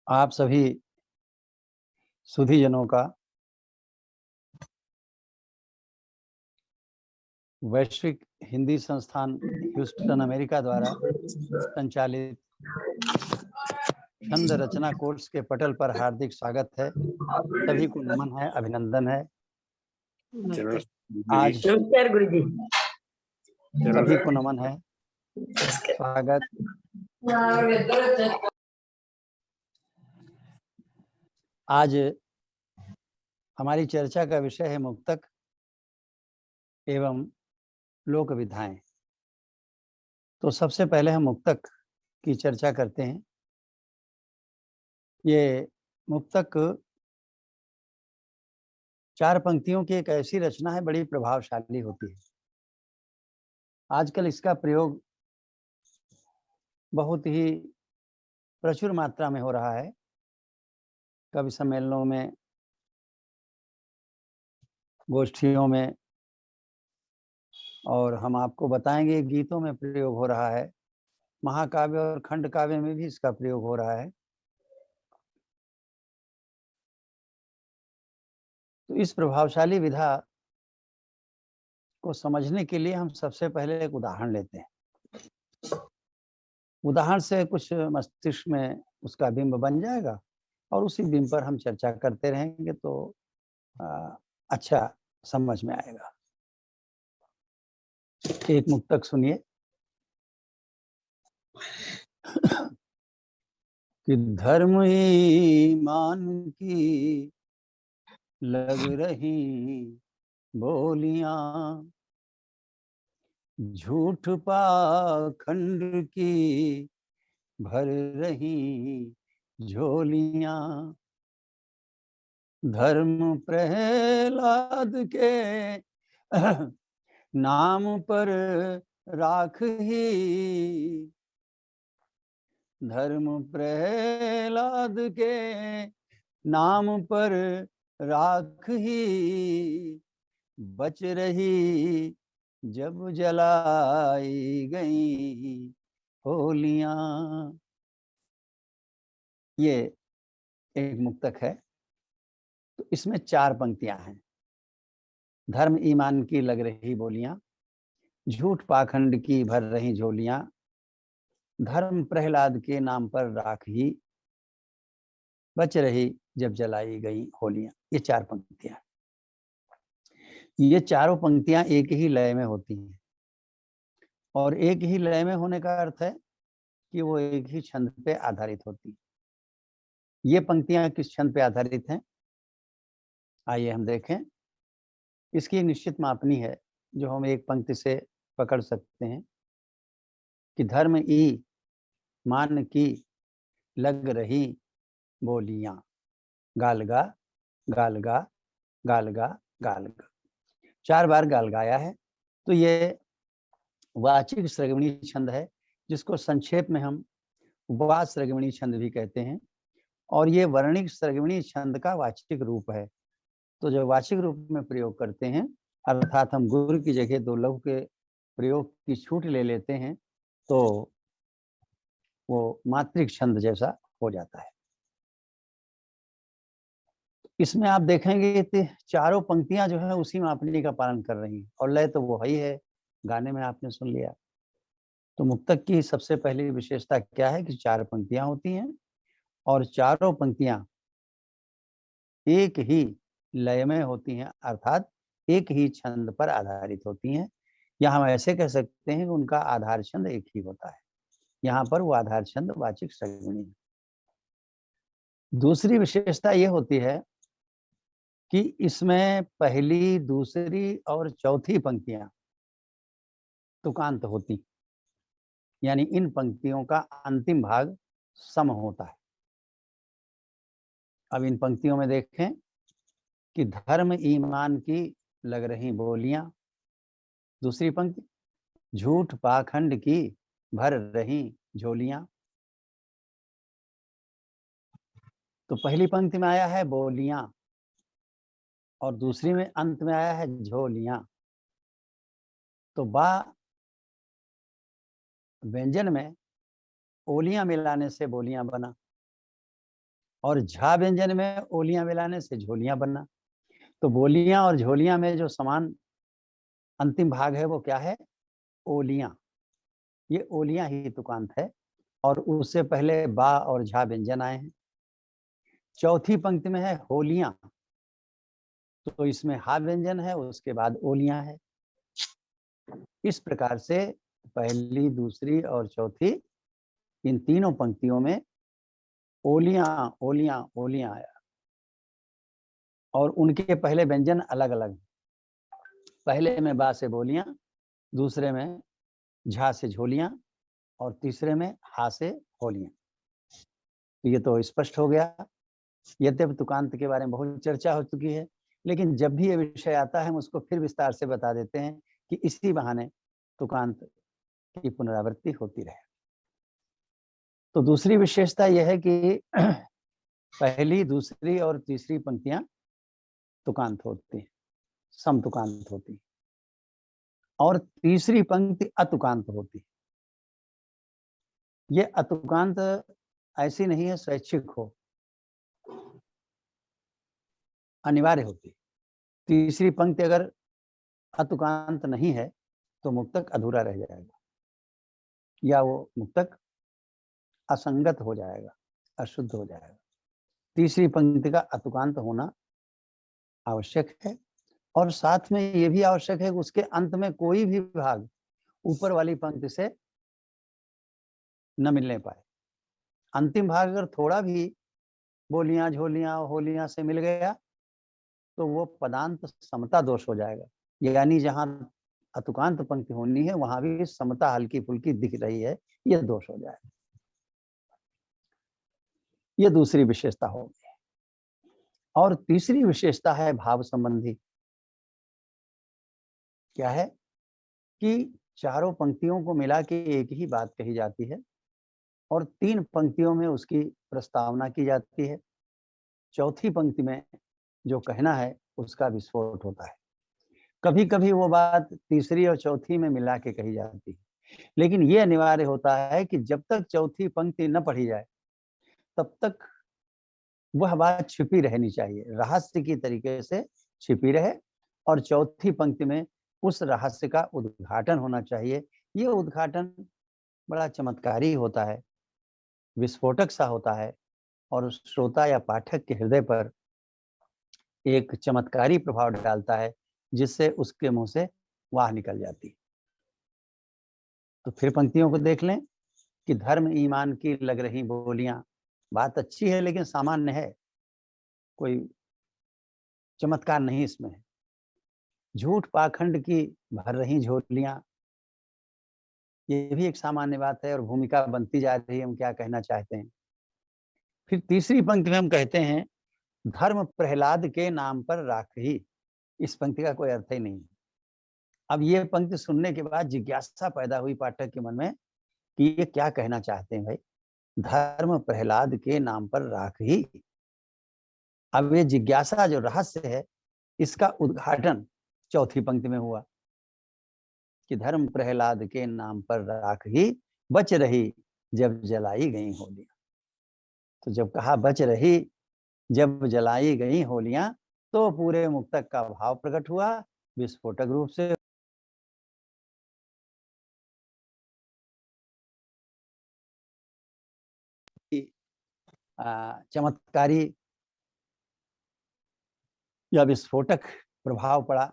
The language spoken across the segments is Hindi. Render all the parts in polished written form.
आप सभी सुधीजनों का वैश्विक हिंदी संस्थान ह्यूस्टन अमेरिका द्वारा संचालित छंद रचना कोर्स के पटल पर हार्दिक स्वागत है। सभी को नमन है, अभिनंदन है। आज नमस्कार गुरु जी। सभी को नमन है, स्वागत। आज हमारी चर्चा का विषय है मुक्तक एवं लोक विधाएं। तो सबसे पहले हम मुक्तक की चर्चा करते हैं। ये मुक्तक 4 पंक्तियों की एक ऐसी रचना है, बड़ी प्रभावशाली होती है। आजकल इसका प्रयोग बहुत ही प्रचुर मात्रा में हो रहा है, कवि सम्मेलनों में, गोष्ठियों में, और हम आपको बताएंगे गीतों में प्रयोग हो रहा है, महाकाव्य और खंड काव्य में भी इसका प्रयोग हो रहा है। तो इस प्रभावशाली विधा को समझने के लिए हम सबसे पहले एक उदाहरण लेते हैं। उदाहरण से कुछ मस्तिष्क में उसका बिंब बन जाएगा और उसी बिंब पर हम चर्चा करते रहेंगे तो अच्छा समझ में आएगा। एक मुक्तक सुनिए कि धर्म ईमान की लग रही बोलियां, झूठ पाखंड की भर रही झोलियां, धर्म प्रहलाद के नाम पर राख ही, धर्म प्रहलाद के नाम पर राख ही, बच रही जब जलाई गई होलियां। ये एक मुक्तक है। तो इसमें 4 पंक्तियां हैं। धर्म ईमान की लग रही बोलियां, झूठ पाखंड की भर रही झोलियां, धर्म प्रहलाद के नाम पर राख ही, बच रही जब जलाई गई होलियां। ये 4 पंक्तियां। ये चारों पंक्तियां एक ही लय में होती हैं, और एक ही लय में होने का अर्थ है कि वो एक ही छंद पे आधारित होती है। ये पंक्तियां किस छंद पे आधारित हैं, आइए हम देखें। इसकी निश्चित मापनी है जो हम एक पंक्ति से पकड़ सकते हैं कि धर्म ई मान की लग रही बोलियां, गालगा गालगा गालगा गालगा, 4 बार गाल गाया है। तो ये वाचिक श्रगवणी छंद है, जिसको संक्षेप में हम उपवास श्रगवणी छंद भी कहते हैं, और ये वर्णिक श्रगवणी छंद का वाचिक रूप है। तो जब वाचिक रूप में प्रयोग करते हैं, अर्थात हम गुरु की जगह 2 लघु के प्रयोग की छूट ले लेते हैं, तो वो मात्रिक छंद जैसा हो जाता है। इसमें आप देखेंगे कि चारों पंक्तियां जो है उसी मापनी का पालन कर रही हैं, और लय तो वो ही है, गाने में आपने सुन लिया। तो मुक्तक की सबसे पहली विशेषता क्या है कि 4 पंक्तियां होती हैं, और चारों पंक्तियां एक ही लय में होती हैं, अर्थात एक ही छंद पर आधारित होती हैं। या हम ऐसे कह सकते हैं कि उनका आधार छंद एक ही होता है। यहाँ पर वो आधार छंद वाचिक श्रगवणी है। दूसरी विशेषता ये होती है कि इसमें पहली, दूसरी और चौथी पंक्तियां तुकांत होती, यानी इन पंक्तियों का अंतिम भाग सम होता है। अब इन पंक्तियों में देखें कि धर्म ईमान की लग रही बोलियां, दूसरी पंक्ति झूठ पाखंड की भर रही झोलियां। तो पहली पंक्ति में आया है बोलियां, और दूसरी में अंत में आया है झोलियां। तो बा व्यंजन में ओलियां मिलाने से बोलियां बना, और झा व्यंजन में ओलियां मिलाने से झोलियां बनना। तो बोलियां और झोलियां में जो समान अंतिम भाग है वो क्या है? ओलियां। ये ओलियां ही तुकांत है और उससे पहले बा और झा व्यंजन आए हैं। चौथी पंक्ति में है होलियां, तो इसमें हा व्यंजन है, उसके बाद ओलियां है। इस प्रकार से पहली, दूसरी और चौथी, इन तीनों पंक्तियों में ओलियां ओलियां ओलियां आया और उनके पहले व्यंजन अलग अलग। पहले में बा से बोलियां, दूसरे में झा से झोलियां और तीसरे में हा से होलियां। तो ये तो स्पष्ट हो गया। यद्यपि तुकांत के बारे में बहुत चर्चा हो चुकी है, लेकिन जब भी ये विषय आता है हम उसको फिर विस्तार से बता देते हैं कि इसी बहाने तुकांत की पुनरावृत्ति होती रहे। तो दूसरी विशेषता यह है कि पहली, दूसरी और तीसरी पंक्तियां तुकांत होती हैं, समतुकांत होती हैं, और तीसरी पंक्ति अतुकांत होती है। ये अतुकांत ऐसी नहीं है स्वैच्छिक हो, अनिवार्य होती है। तीसरी पंक्ति अगर अतुकांत नहीं है तो मुक्तक अधूरा रह जाएगा, या वो मुक्तक असंगत हो जाएगा, अशुद्ध हो जाएगा। तीसरी पंक्ति का अतुकांत होना आवश्यक है, और साथ में ये भी आवश्यक है कि उसके अंत में कोई भी भाग ऊपर वाली पंक्ति से न मिलने पाए। अंतिम भाग अगर थोड़ा भी बोलियां, झोलियां, होलियां से मिल गया तो वो पदांत समता दोष हो जाएगा, यानी जहां अतुकांत पंक्ति होनी है वहां भी समता हल्की फुल्की दिख रही है, यह दोष हो जाएगा। यह दूसरी विशेषता होगी। और तीसरी विशेषता है भाव संबंधी। क्या है? कि चारों पंक्तियों को मिला के एक ही बात कही जाती है और तीन पंक्तियों में उसकी प्रस्तावना की जाती है। चौथी पंक्ति में जो कहना है उसका विस्फोट होता है। कभी कभी वो बात तीसरी और चौथी में मिला के कही जाती है, लेकिन ये अनिवार्य होता है कि जब तक चौथी पंक्ति न पढ़ी जाए तब तक वह बात छिपी रहनी चाहिए, रहस्य की तरीके से छिपी रहे, और चौथी पंक्ति में उस रहस्य का उद्घाटन होना चाहिए। ये उद्घाटन बड़ा चमत्कारी होता है, विस्फोटक सा होता है, और श्रोता या पाठक के हृदय पर एक चमत्कारी प्रभाव डालता है, जिससे उसके मुंह से वाह निकल जाती। तो फिर पंक्तियों को देख लें कि धर्म ईमान की लग रही बोलियां। बात अच्छी है लेकिन सामान्य है, कोई चमत्कार नहीं इसमें है। झूठ पाखंड की भर रही झोलियां, ये भी एक सामान्य बात है और भूमिका बनती जा रही है, हम क्या कहना चाहते हैं। फिर तीसरी पंक्ति में हम कहते हैं धर्म प्रहलाद के नाम पर राखी। इस पंक्ति का कोई अर्थ ही नहीं है। अब ये पंक्ति सुनने के बाद जिज्ञासा पैदा हुई पाठक के मन में कि ये क्या कहना चाहते हैं भाई, धर्म प्रहलाद के नाम पर राखी। अब ये जिज्ञासा जो रहस्य है इसका उद्घाटन चौथी पंक्ति में हुआ कि धर्म प्रहलाद के नाम पर राखी बच रही जब जलाई गई होलियां। तो जब कहा बच रही जब जलाई गई होलियां, तो पूरे मुक्तक का भाव प्रकट हुआ विस्फोटक रूप से। चमत्कारी या विस्फोटक प्रभाव पड़ा,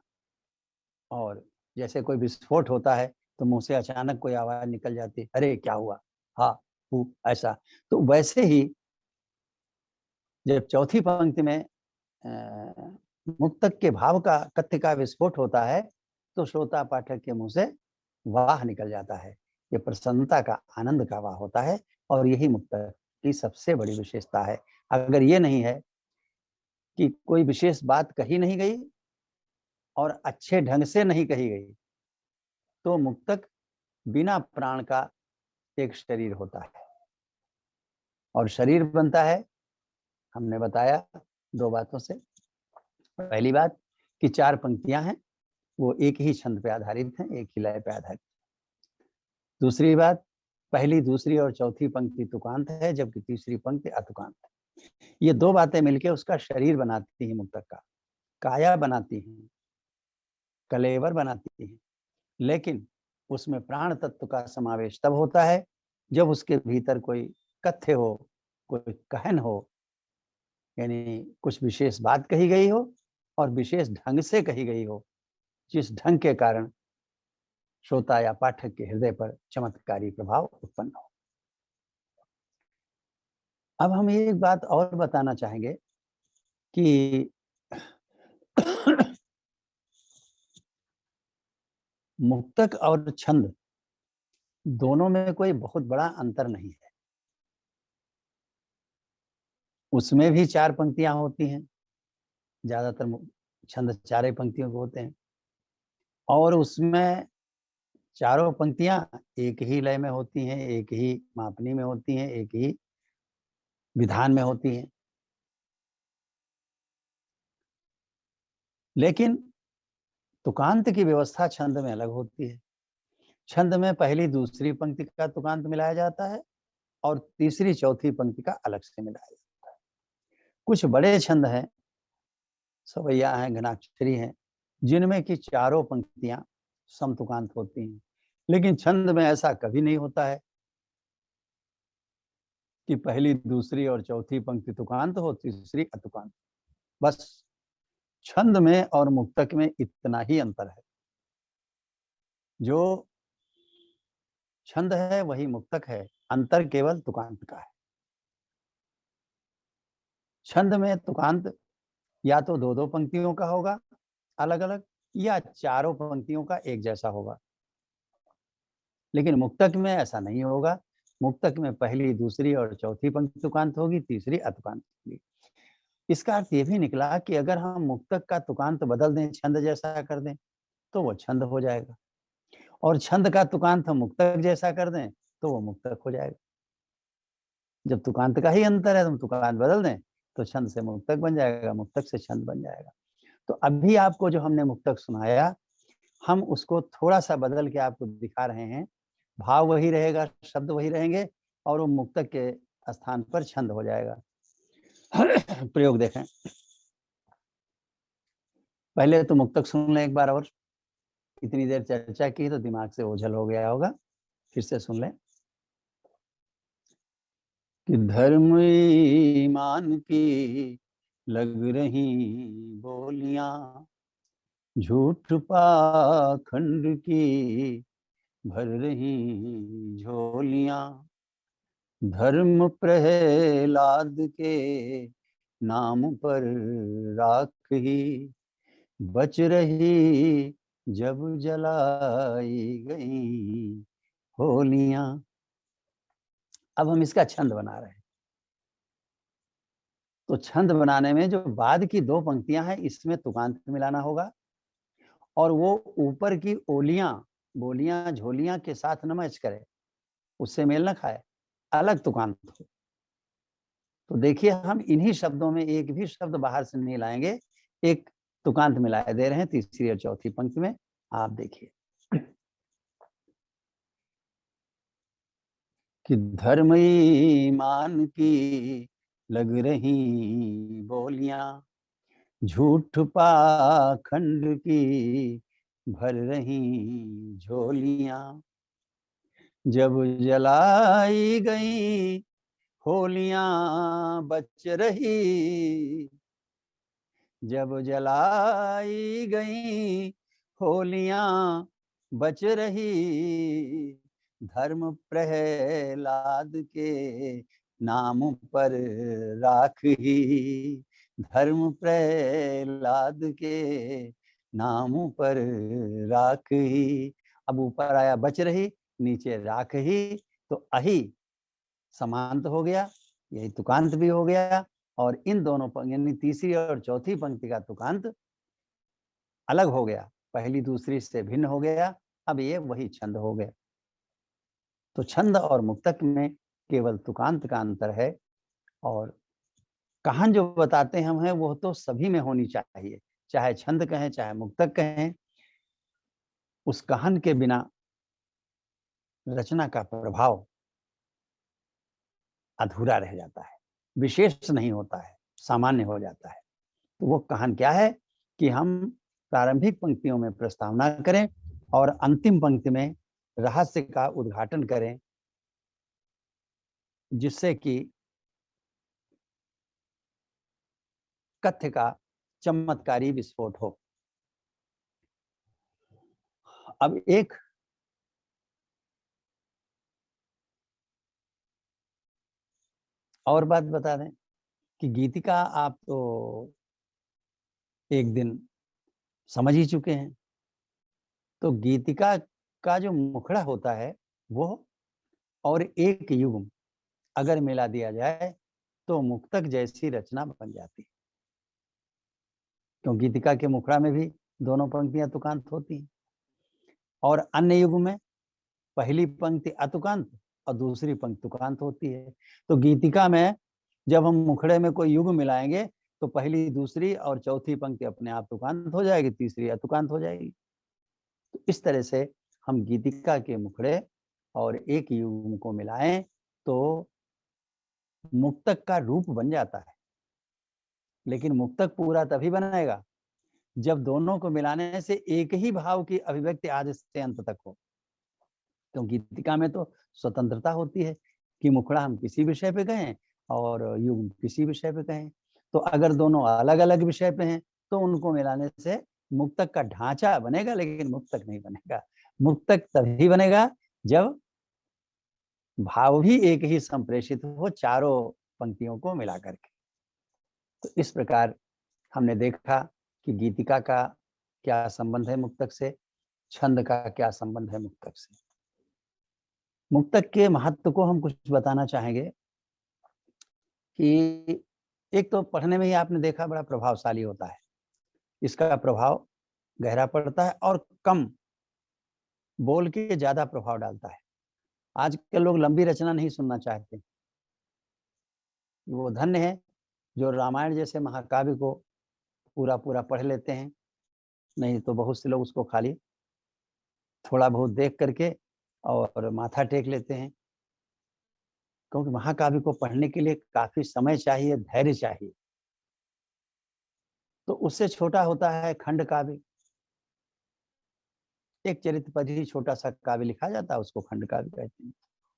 और जैसे कोई विस्फोट होता है तो मुंह से अचानक कोई आवाज निकल जाती, अरे क्या हुआ, हा हु, ऐसा। तो वैसे ही जब चौथी पंक्ति में मुक्तक के भाव का, कथ्य का विस्फोट होता है तो श्रोता पाठक के मुंह से वाह निकल जाता है। ये प्रसन्नता का, आनंद का वाह होता है, और यही मुक्तक की सबसे बड़ी विशेषता है। अगर ये नहीं है कि कोई विशेष बात कही नहीं गई और अच्छे ढंग से नहीं कही गई, तो मुक्तक बिना प्राण का एक शरीर होता है। और शरीर बनता है, हमने बताया दो बातों से। पहली बात कि चार पंक्तियां हैं, वो एक ही छंद पे आधारित हैं, एक ही लय पे आधारित। दूसरी बात, पहली, दूसरी और चौथी पंक्ति तुकांत है, जबकि तीसरी पंक्ति अतुकांत है। ये दो बातें मिलके उसका शरीर बनाती हैं, मुक्तक का काया बनाती हैं, कलेवर बनाती हैं। लेकिन उसमें प्राण तत्व का समावेश तब होता है जब उसके भीतर कोई कथ्य हो, कोई कहन हो, यानी कुछ विशेष बात कही गई हो और विशेष ढंग से कही गई हो, जिस ढंग के कारण श्रोता या पाठक के हृदय पर चमत्कारी प्रभाव उत्पन्न हो। अब हम एक बात और बताना चाहेंगे कि मुक्तक और छंद दोनों में कोई बहुत बड़ा अंतर नहीं है। उसमें भी 4 पंक्तियां होती हैं, ज्यादातर छंद 4 ही पंक्तियों के होते हैं, और उसमें चारों पंक्तियां एक ही लय में होती हैं, एक ही मापनी में होती हैं, एक ही विधान में होती हैं। लेकिन तुकांत की व्यवस्था छंद में अलग होती है। छंद में पहली दूसरी पंक्ति का तुकांत मिलाया जाता है और तीसरी चौथी पंक्ति का अलग से मिलाया जाता है। कुछ बड़े छंद हैं, सवैया हैं, घनाक्षरी हैं, जिनमें की चारों पंक्तियां समतुकांत होती हैं। लेकिन छंद में ऐसा कभी नहीं होता है कि पहली दूसरी और चौथी पंक्ति तुकांत हो, तीसरी अतुकांत। बस छंद में और मुक्तक में इतना ही अंतर है। जो छंद है वही मुक्तक है, अंतर केवल तुकांत का है। छंद में तुकांत या तो दो दो पंक्तियों का होगा अलग अलग, या चारों पंक्तियों का एक जैसा होगा। लेकिन मुक्तक में ऐसा नहीं होगा। मुक्तक में पहली दूसरी और चौथी पंक्ति तुकांत होगी, तीसरी अतुकांत होगी। इसका अर्थ ये भी निकला कि अगर हम मुक्तक का तुकांत बदल दें, छंद जैसा कर दें, तो वो छंद हो जाएगा, और छंद का तुकांत हम मुक्तक जैसा कर दें तो वो मुक्तक हो जाएगा। जब तुकांत का ही अंतर है तो हम तुकांत बदल दें तो छंद से मुक्तक बन जाएगा, मुक्तक से छंद बन जाएगा। तो अभी आपको जो हमने मुक्तक सुनाया, हम उसको थोड़ा सा बदल के आपको दिखा रहे हैं। भाव वही रहेगा, शब्द वही रहेंगे, और वो मुक्तक के स्थान पर छंद हो जाएगा। प्रयोग देखें, पहले तो मुक्तक सुन लें एक बार और। इतनी देर चर्चा की तो दिमाग से ओझल हो गया होगा, फिर से सुन लें। कि धर्म ईमान की लग रही बोलियां, झूठ पाखंड की भर रही झोलियां, धर्म प्रहलाद के नाम पर राख ही बच रही, जब जलाई गई होलियां। अब हम इसका छंद बना रहे हैं। तो छंद बनाने में जो बाद की दो पंक्तियां हैं, इसमें तुकांत मिलाना होगा, और वो ऊपर की ओलियां, बोलियां, झोलियां के साथ न मैच करे, उससे मेल न खाए, अलग तुकांत हो। तो देखिए, हम इन्हीं शब्दों में एक भी शब्द बाहर से नहीं लाएंगे, एक तुकांत मिलाए दे रहे हैं तीसरी और चौथी पंक्ति में। आप देखिए कि धर्म ईमान की लग रही बोलियां, झूठ पाखंड की भर रही झोलियां, जब जलाई गई होलियां बच रही, जब जलाई गई होलियां बच रही, धर्म प्रहलाद के नाम पर राख ही, धर्म प्रहलाद के नाम पर राख ही। अब ऊपर आया बच रही, नीचे राख ही, तो अही समांत हो गया, यही तुकांत भी हो गया, और इन दोनों यानी तीसरी और चौथी पंक्ति का तुकांत अलग हो गया, पहली दूसरी से भिन्न हो गया। अब ये वही छंद हो गया। तो छंद और मुक्तक में केवल तुकांत का अंतर है, और कहान जो बताते हम हैं वो तो सभी में होनी चाहिए, चाहे छंद कहें चाहे मुक्तक कहें। उस कहान के बिना रचना का प्रभाव अधूरा रह जाता है। विशेष नहीं होता है, सामान्य हो जाता है। तो वो कहान क्या है कि हम प्रारंभिक पंक्तियों में प्रस्तावना करें और अंतिम पंक्ति में रहस्य का उद्घाटन करें, जिससे कि कथ्य का चमत्कारी विस्फोट हो। अब एक और बात बता दें कि गीतिका आप तो एक दिन समझ ही चुके हैं। तो गीतिका का जो मुखड़ा होता है वो और एक युग्म अगर मिला दिया जाए तो मुक्तक जैसी रचना बन जाती है। क्योंकि गीतिका के मुखड़ा में भी दोनों पंक्तियां तुकांत होती हैं और अन्य युग में पहली पंक्ति अतुकांत और दूसरी पंक्ति तुकांत होती है। तो गीतिका में जब हम मुखड़े में कोई युग मिलाएंगे तो पहली, दूसरी और चौथी पंक्ति अपने आप तुकांत हो जाएगी, तीसरी अतुकांत हो जाएगी। तो इस तरह से हम गीतिका के मुखड़े और एक युग को मिलाएं तो मुक्तक का रूप बन जाता है। लेकिन मुक्तक पूरा तभी बनाएगा जब दोनों को मिलाने से एक ही भाव की अभिव्यक्ति आदि से अंत तक हो। तो गीतिका में तो स्वतंत्रता होती है कि मुखड़ा हम किसी विषय पे कहें और युग किसी विषय पे कहें। तो अगर दोनों अलग अलग विषय पे हैं तो उनको मिलाने से मुक्तक का ढांचा बनेगा, लेकिन मुक्तक नहीं बनेगा। मुक्तक तभी बनेगा जब भाव भी एक ही संप्रेषित हो चारों पंक्तियों को मिला करके। तो इस प्रकार हमने देखा कि गीतिका का क्या संबंध है मुक्तक से, छंद का क्या संबंध है मुक्तक से। मुक्तक के महत्व को हम कुछ बताना चाहेंगे कि एक तो पढ़ने में ही आपने देखा बड़ा प्रभावशाली होता है, इसका प्रभाव गहरा पड़ता है और कम बोल के ज्यादा प्रभाव डालता है। आजकल लोग लंबी रचना नहीं सुनना चाहते। वो धन्य है जो रामायण जैसे महाकाव्य को पूरा पूरा पढ़ लेते हैं, नहीं तो बहुत से लोग उसको खाली थोड़ा बहुत देख करके और माथा टेक लेते हैं। क्योंकि महाकाव्य को पढ़ने के लिए काफी समय चाहिए, धैर्य चाहिए। तो उससे छोटा होता है खंड काव्य, एक चरित्र पद ही छोटा सा काव्य लिखा जाता है, उसको खंड काव्य कहते हैं।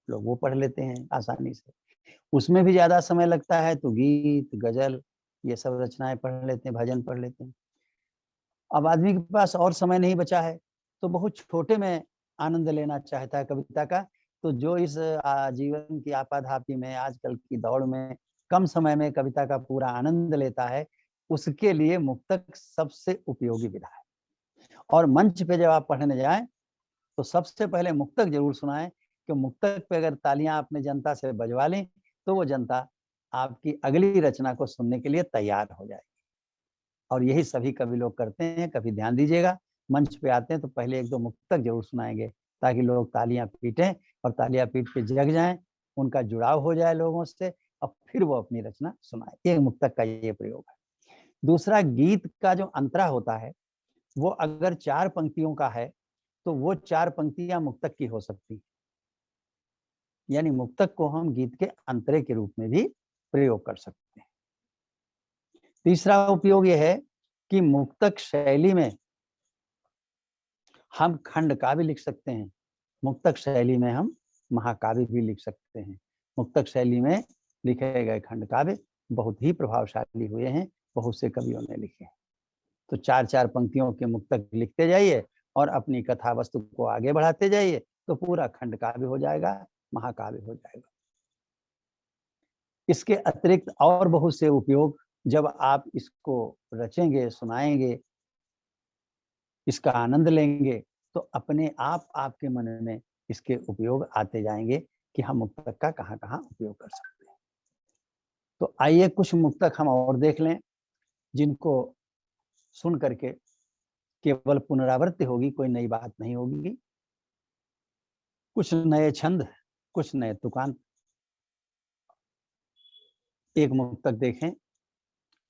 लोग वो पढ़ लेते हैं आसानी से। उसमें भी ज्यादा समय लगता है तो गीत, गजल, ये सब रचनाएं पढ़ लेते हैं, भजन पढ़ लेते हैं। अब आदमी के पास और समय नहीं बचा है तो बहुत छोटे में आनंद लेना चाहता है कविता का। तो जो इस जीवन की आपाधापी में, आजकल की दौड़ में कम समय में कविता का पूरा आनंद लेता है, उसके लिए मुक्तक सबसे उपयोगी विधा है। और मंच पे जब आप पढ़ने जाएं तो सबसे पहले मुक्तक जरूर सुनाएं, कि मुक्तक पे अगर तालियां आपने जनता से बजवा ली तो वो जनता आपकी अगली रचना को सुनने के लिए तैयार हो जाएगी। और यही सभी कवि लोग करते हैं। कभी ध्यान दीजिएगा, मंच पे आते हैं तो पहले एक दो मुक्तक जरूर सुनाएंगे ताकि लोग तालियां पीटें और तालियां पीट के जग जाएं, उनका जुड़ाव हो जाए लोगों से और फिर वो अपनी रचना सुनाए। एक मुक्तक का ये प्रयोग है। दूसरा, गीत का जो अंतरा होता है वो अगर 4 पंक्तियों का है तो वो 4 पंक्तियां मुक्तक की हो सकती, यानी मुक्तक को हम गीत के अंतरे के रूप में भी प्रयोग कर सकते हैं। तीसरा उपयोग यह है कि मुक्तक शैली में हम खंड काव्य लिख सकते हैं, मुक्तक शैली में हम महाकाव्य भी लिख सकते हैं। मुक्तक शैली में लिखे गए खंड काव्य बहुत ही प्रभावशाली हुए हैं, बहुत से कवियों ने लिखे हैं। तो 4-4 पंक्तियों के मुक्तक लिखते जाइए और अपनी कथा वस्तु को आगे बढ़ाते जाइए तो पूरा खंड काव्य हो जाएगा, महाकाव्य हो जाएगा। इसके अतिरिक्त और बहुत से उपयोग जब आप इसको रचेंगे, सुनाएंगे, इसका आनंद लेंगे तो अपने आप आपके मन में इसके उपयोग आते जाएंगे कि हम मुक्तक का कहाँ कहाँ उपयोग कर सकते हैं। तो आइए कुछ मुक्तक हम और देख लें जिनको सुन करके केवल पुनरावृत्ति होगी, कोई नई बात नहीं होगी। कुछ नए छंद, कुछ नए तुकांत। एक मुक्तक देखें,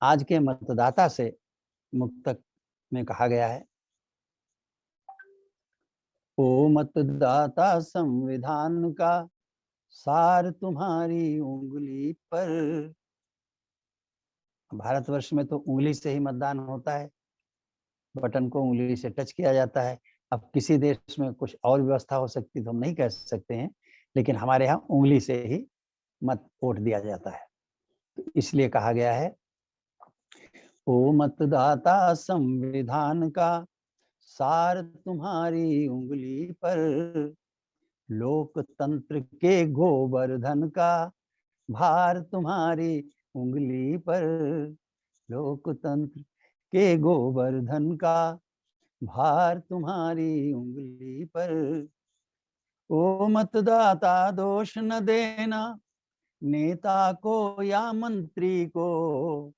आज के मतदाता से मुक्तक में कहा गया है, ओ मतदाता संविधान का सार तुम्हारी उंगली पर, भारतवर्ष में तो उंगली से ही मतदान होता है, बटन को उंगली से टच किया जाता है। अब किसी देश में कुछ और व्यवस्था हो सकती तो हम नहीं कह सकते हैं, लेकिन हमारे यहाँ उंगली से ही मत वोट दिया जाता है। तो इसलिए कहा गया है, ओ मतदाता संविधान का सार तुम्हारी उंगली पर, लोकतंत्र के गोवर्धन का भार तुम्हारी उंगली पर, लोकतंत्र के गोवर्धन का भार तुम्हारी उंगली पर। ओ मतदाता दोष न देना नेता को या मंत्री को,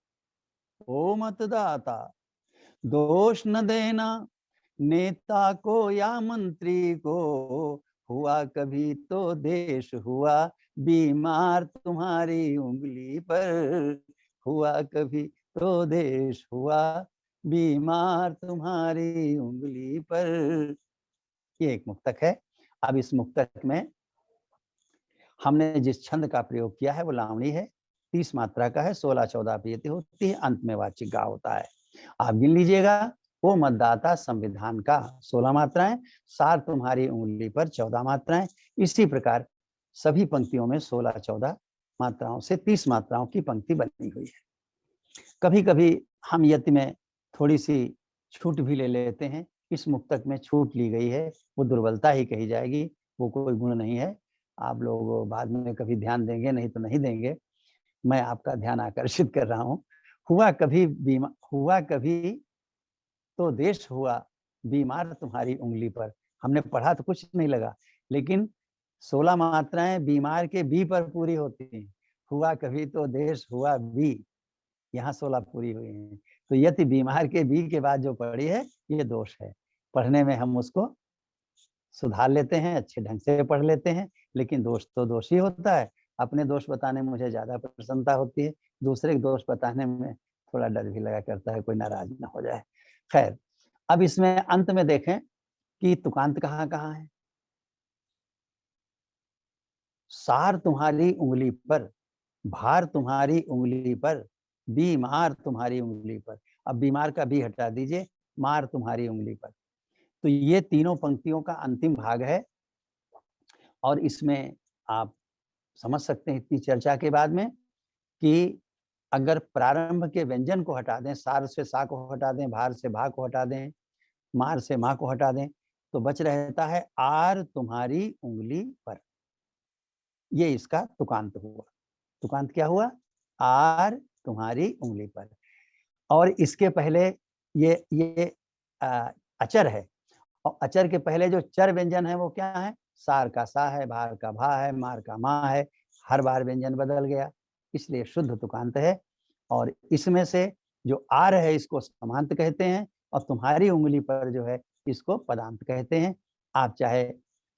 ओ मतदाता दोष न देना नेता को या मंत्री को, हुआ कभी तो देश हुआ बीमार तुम्हारी उंगली पर, हुआ कभी तो देश हुआ बीमार तुम्हारी उंगली पर। ये एक मुक्तक है। अब इस मुक्तक में हमने जिस छंद का प्रयोग किया है वो लावणी है, 30 मात्रा का है, 16-14 पीयति होती है, अंत में वाचिक गा होता है। आप गिन लीजिएगा, वो मतदाता संविधान का 16 मात्राएं, सार तुम्हारी उंगली पर 14 मात्राएं। इसी प्रकार सभी पंक्तियों में 16-14 मात्राओं से 30 मात्राओं की पंक्ति बनी हुई है। कभी कभी हम यति में थोड़ी सी छूट भी ले लेते हैं। इस मुक्तक में छूट ली गई है, वो दुर्बलता ही कही जाएगी, वो कोई गुण नहीं है। आप लोग बाद में कभी ध्यान देंगे, नहीं तो नहीं देंगे। मैं आपका ध्यान आकर्षित कर रहा हूँ। हुआ कभी तो देश हुआ बीमार तुम्हारी उंगली पर। हमने पढ़ा तो कुछ नहीं लगा, लेकिन 16 मात्राएं बीमार के बी पर पूरी होती हैं। हुआ कभी तो देश हुआ बी, यहाँ 16 पूरी हुई हैं। तो यति बीमार के बी के बाद जो पढ़ी है ये दोष है। पढ़ने में हम उसको सुधार लेते हैं, अच्छे ढंग से पढ़ लेते हैं, लेकिन दोष तो दोष ही होता है। अपने दोष बताने में मुझे ज्यादा प्रसन्नता होती है, दूसरे के दोष बताने में थोड़ा डर भी लगा करता है, कोई नाराज ना हो जाए। खैर, अब इसमें अंत में देखें कि तुकांत कहाँ कहाँ है। सार तुम्हारी उंगली पर, भार तुम्हारी उंगली पर, बीमार तुम्हारी उंगली पर। अब बीमार का भी हटा दीजिए, मार तुम्हारी उंगली पर। तो ये तीनों पंक्तियों का अंतिम भाग है। और इसमें आप समझ सकते हैं इतनी चर्चा के बाद में कि अगर प्रारंभ के व्यंजन को हटा दें, सार से सा को हटा दें, भार से भा को हटा दें, मार से माँ को हटा दें, तो बच रहता है आर तुम्हारी उंगली पर। ये इसका तुकांत हुआ। तुकांत क्या हुआ? आर तुम्हारी उंगली पर। और इसके पहले ये अचर है, और अचर के पहले जो चर व्यंजन है वो क्या है? सार का सा है, भार का भा है, मार का माँ है। हर बार व्यंजन बदल गया, इसलिए शुद्ध तुकांत है। और इसमें से जो आर है इसको समांत कहते हैं, और तुम्हारी उंगली पर जो है इसको पदांत कहते हैं। आप चाहे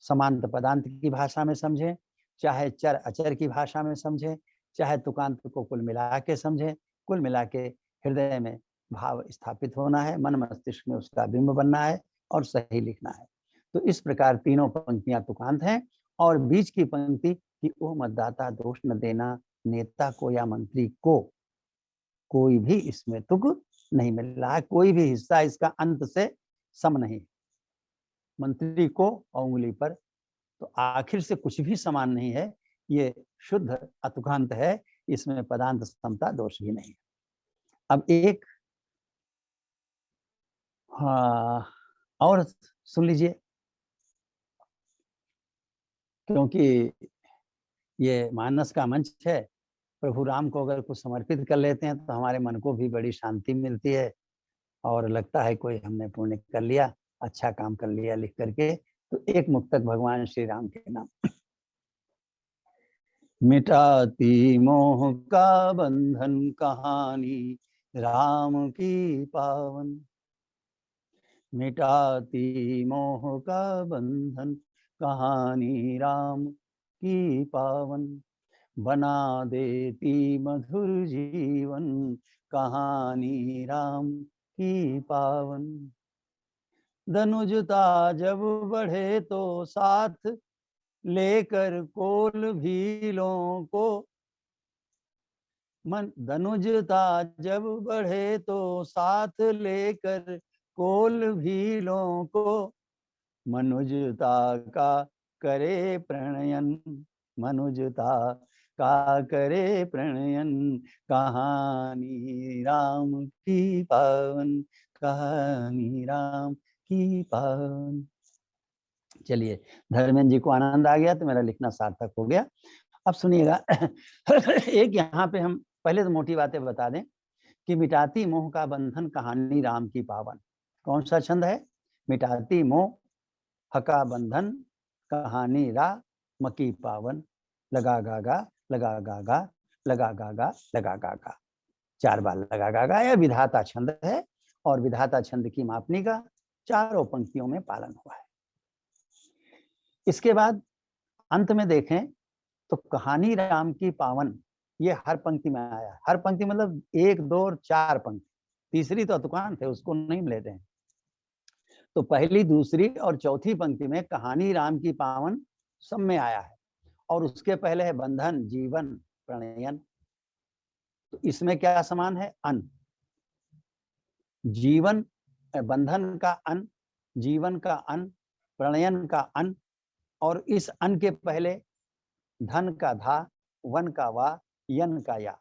समांत पदांत की भाषा में समझें, चाहे चर अचर की भाषा में समझें, चाहे तुकांत को कुल मिला के समझें। कुल मिला के हृदय में भाव स्थापित होना है, मन मस्तिष्क में उसका बिंब बनना है और सही लिखना है। तो इस प्रकार तीनों पंक्तियां तुकांत हैं। और बीच की पंक्ति कि ओ मतदाता दोष न देना नेता को या मंत्री को, कोई भी इसमें तुक नहीं मिल रहा है, कोई भी हिस्सा इसका अंत से सम नहीं। मंत्री को और उंगली पर, तो आखिर से कुछ भी समान नहीं है। ये शुद्ध अतुकांत है, इसमें पदांत समता दोष भी नहीं। अब एक और सुन लीजिए, क्योंकि ये मानस का मंच है। प्रभु राम को अगर कुछ समर्पित कर लेते हैं तो हमारे मन को भी बड़ी शांति मिलती है, और लगता है कोई हमने पुण्य कर लिया, अच्छा काम कर लिया लिख करके। तो एक मुक्तक भगवान श्री राम के नाम। मिटाती मोह का बंधन कहानी राम की पावन, मिटाती मोह का बंधन कहानी राम की पावन, बना देती मधुर जीवन कहानी राम की पावन। धनुजता जब बढ़े तो साथ लेकर कोल भीलों को, मन धनुजता जब बढ़े तो साथ लेकर कोल भीलों को मनुजता का करे प्रणयन, मनुजता का करे प्रणयन, कहानी राम की पावन, कहानी राम की पावन। चलिए, धर्मेंद्र जी को आनंद आ गया तो मेरा लिखना सार्थक हो गया। अब सुनिएगा एक यहाँ पे हम पहले तो मोटी बातें बता दें कि मिटाती मोह का बंधन कहानी राम की पावन। कौन सा छंद है? मिटाती मोह हका बंधन कहानी राम की पावन, लगा गा गा लगा गा गा लगा गा गा लगा गा गा, 4 बार लगा गा गा। यह विधाता छंद है और विधाता छंद की मापनी का चारों पंक्तियों में पालन हुआ है। इसके बाद अंत में देखें तो कहानी राम की पावन, ये हर पंक्ति में आया। हर पंक्ति मतलब 1, 2 और 4 पंक्ति, तीसरी तो अतुकांत है, उसको नहीं लेते हैं। तो पहली, दूसरी और चौथी पंक्ति में कहानी राम की पावन सब में आया है, और उसके पहले है बंधन जीवन प्रणयन। तो इसमें क्या समान है? अन, जीवन, बंधन का अन, जीवन का अन, प्रणयन का अन, और इस अन के पहले धन का धा, वन का वा, यन का या।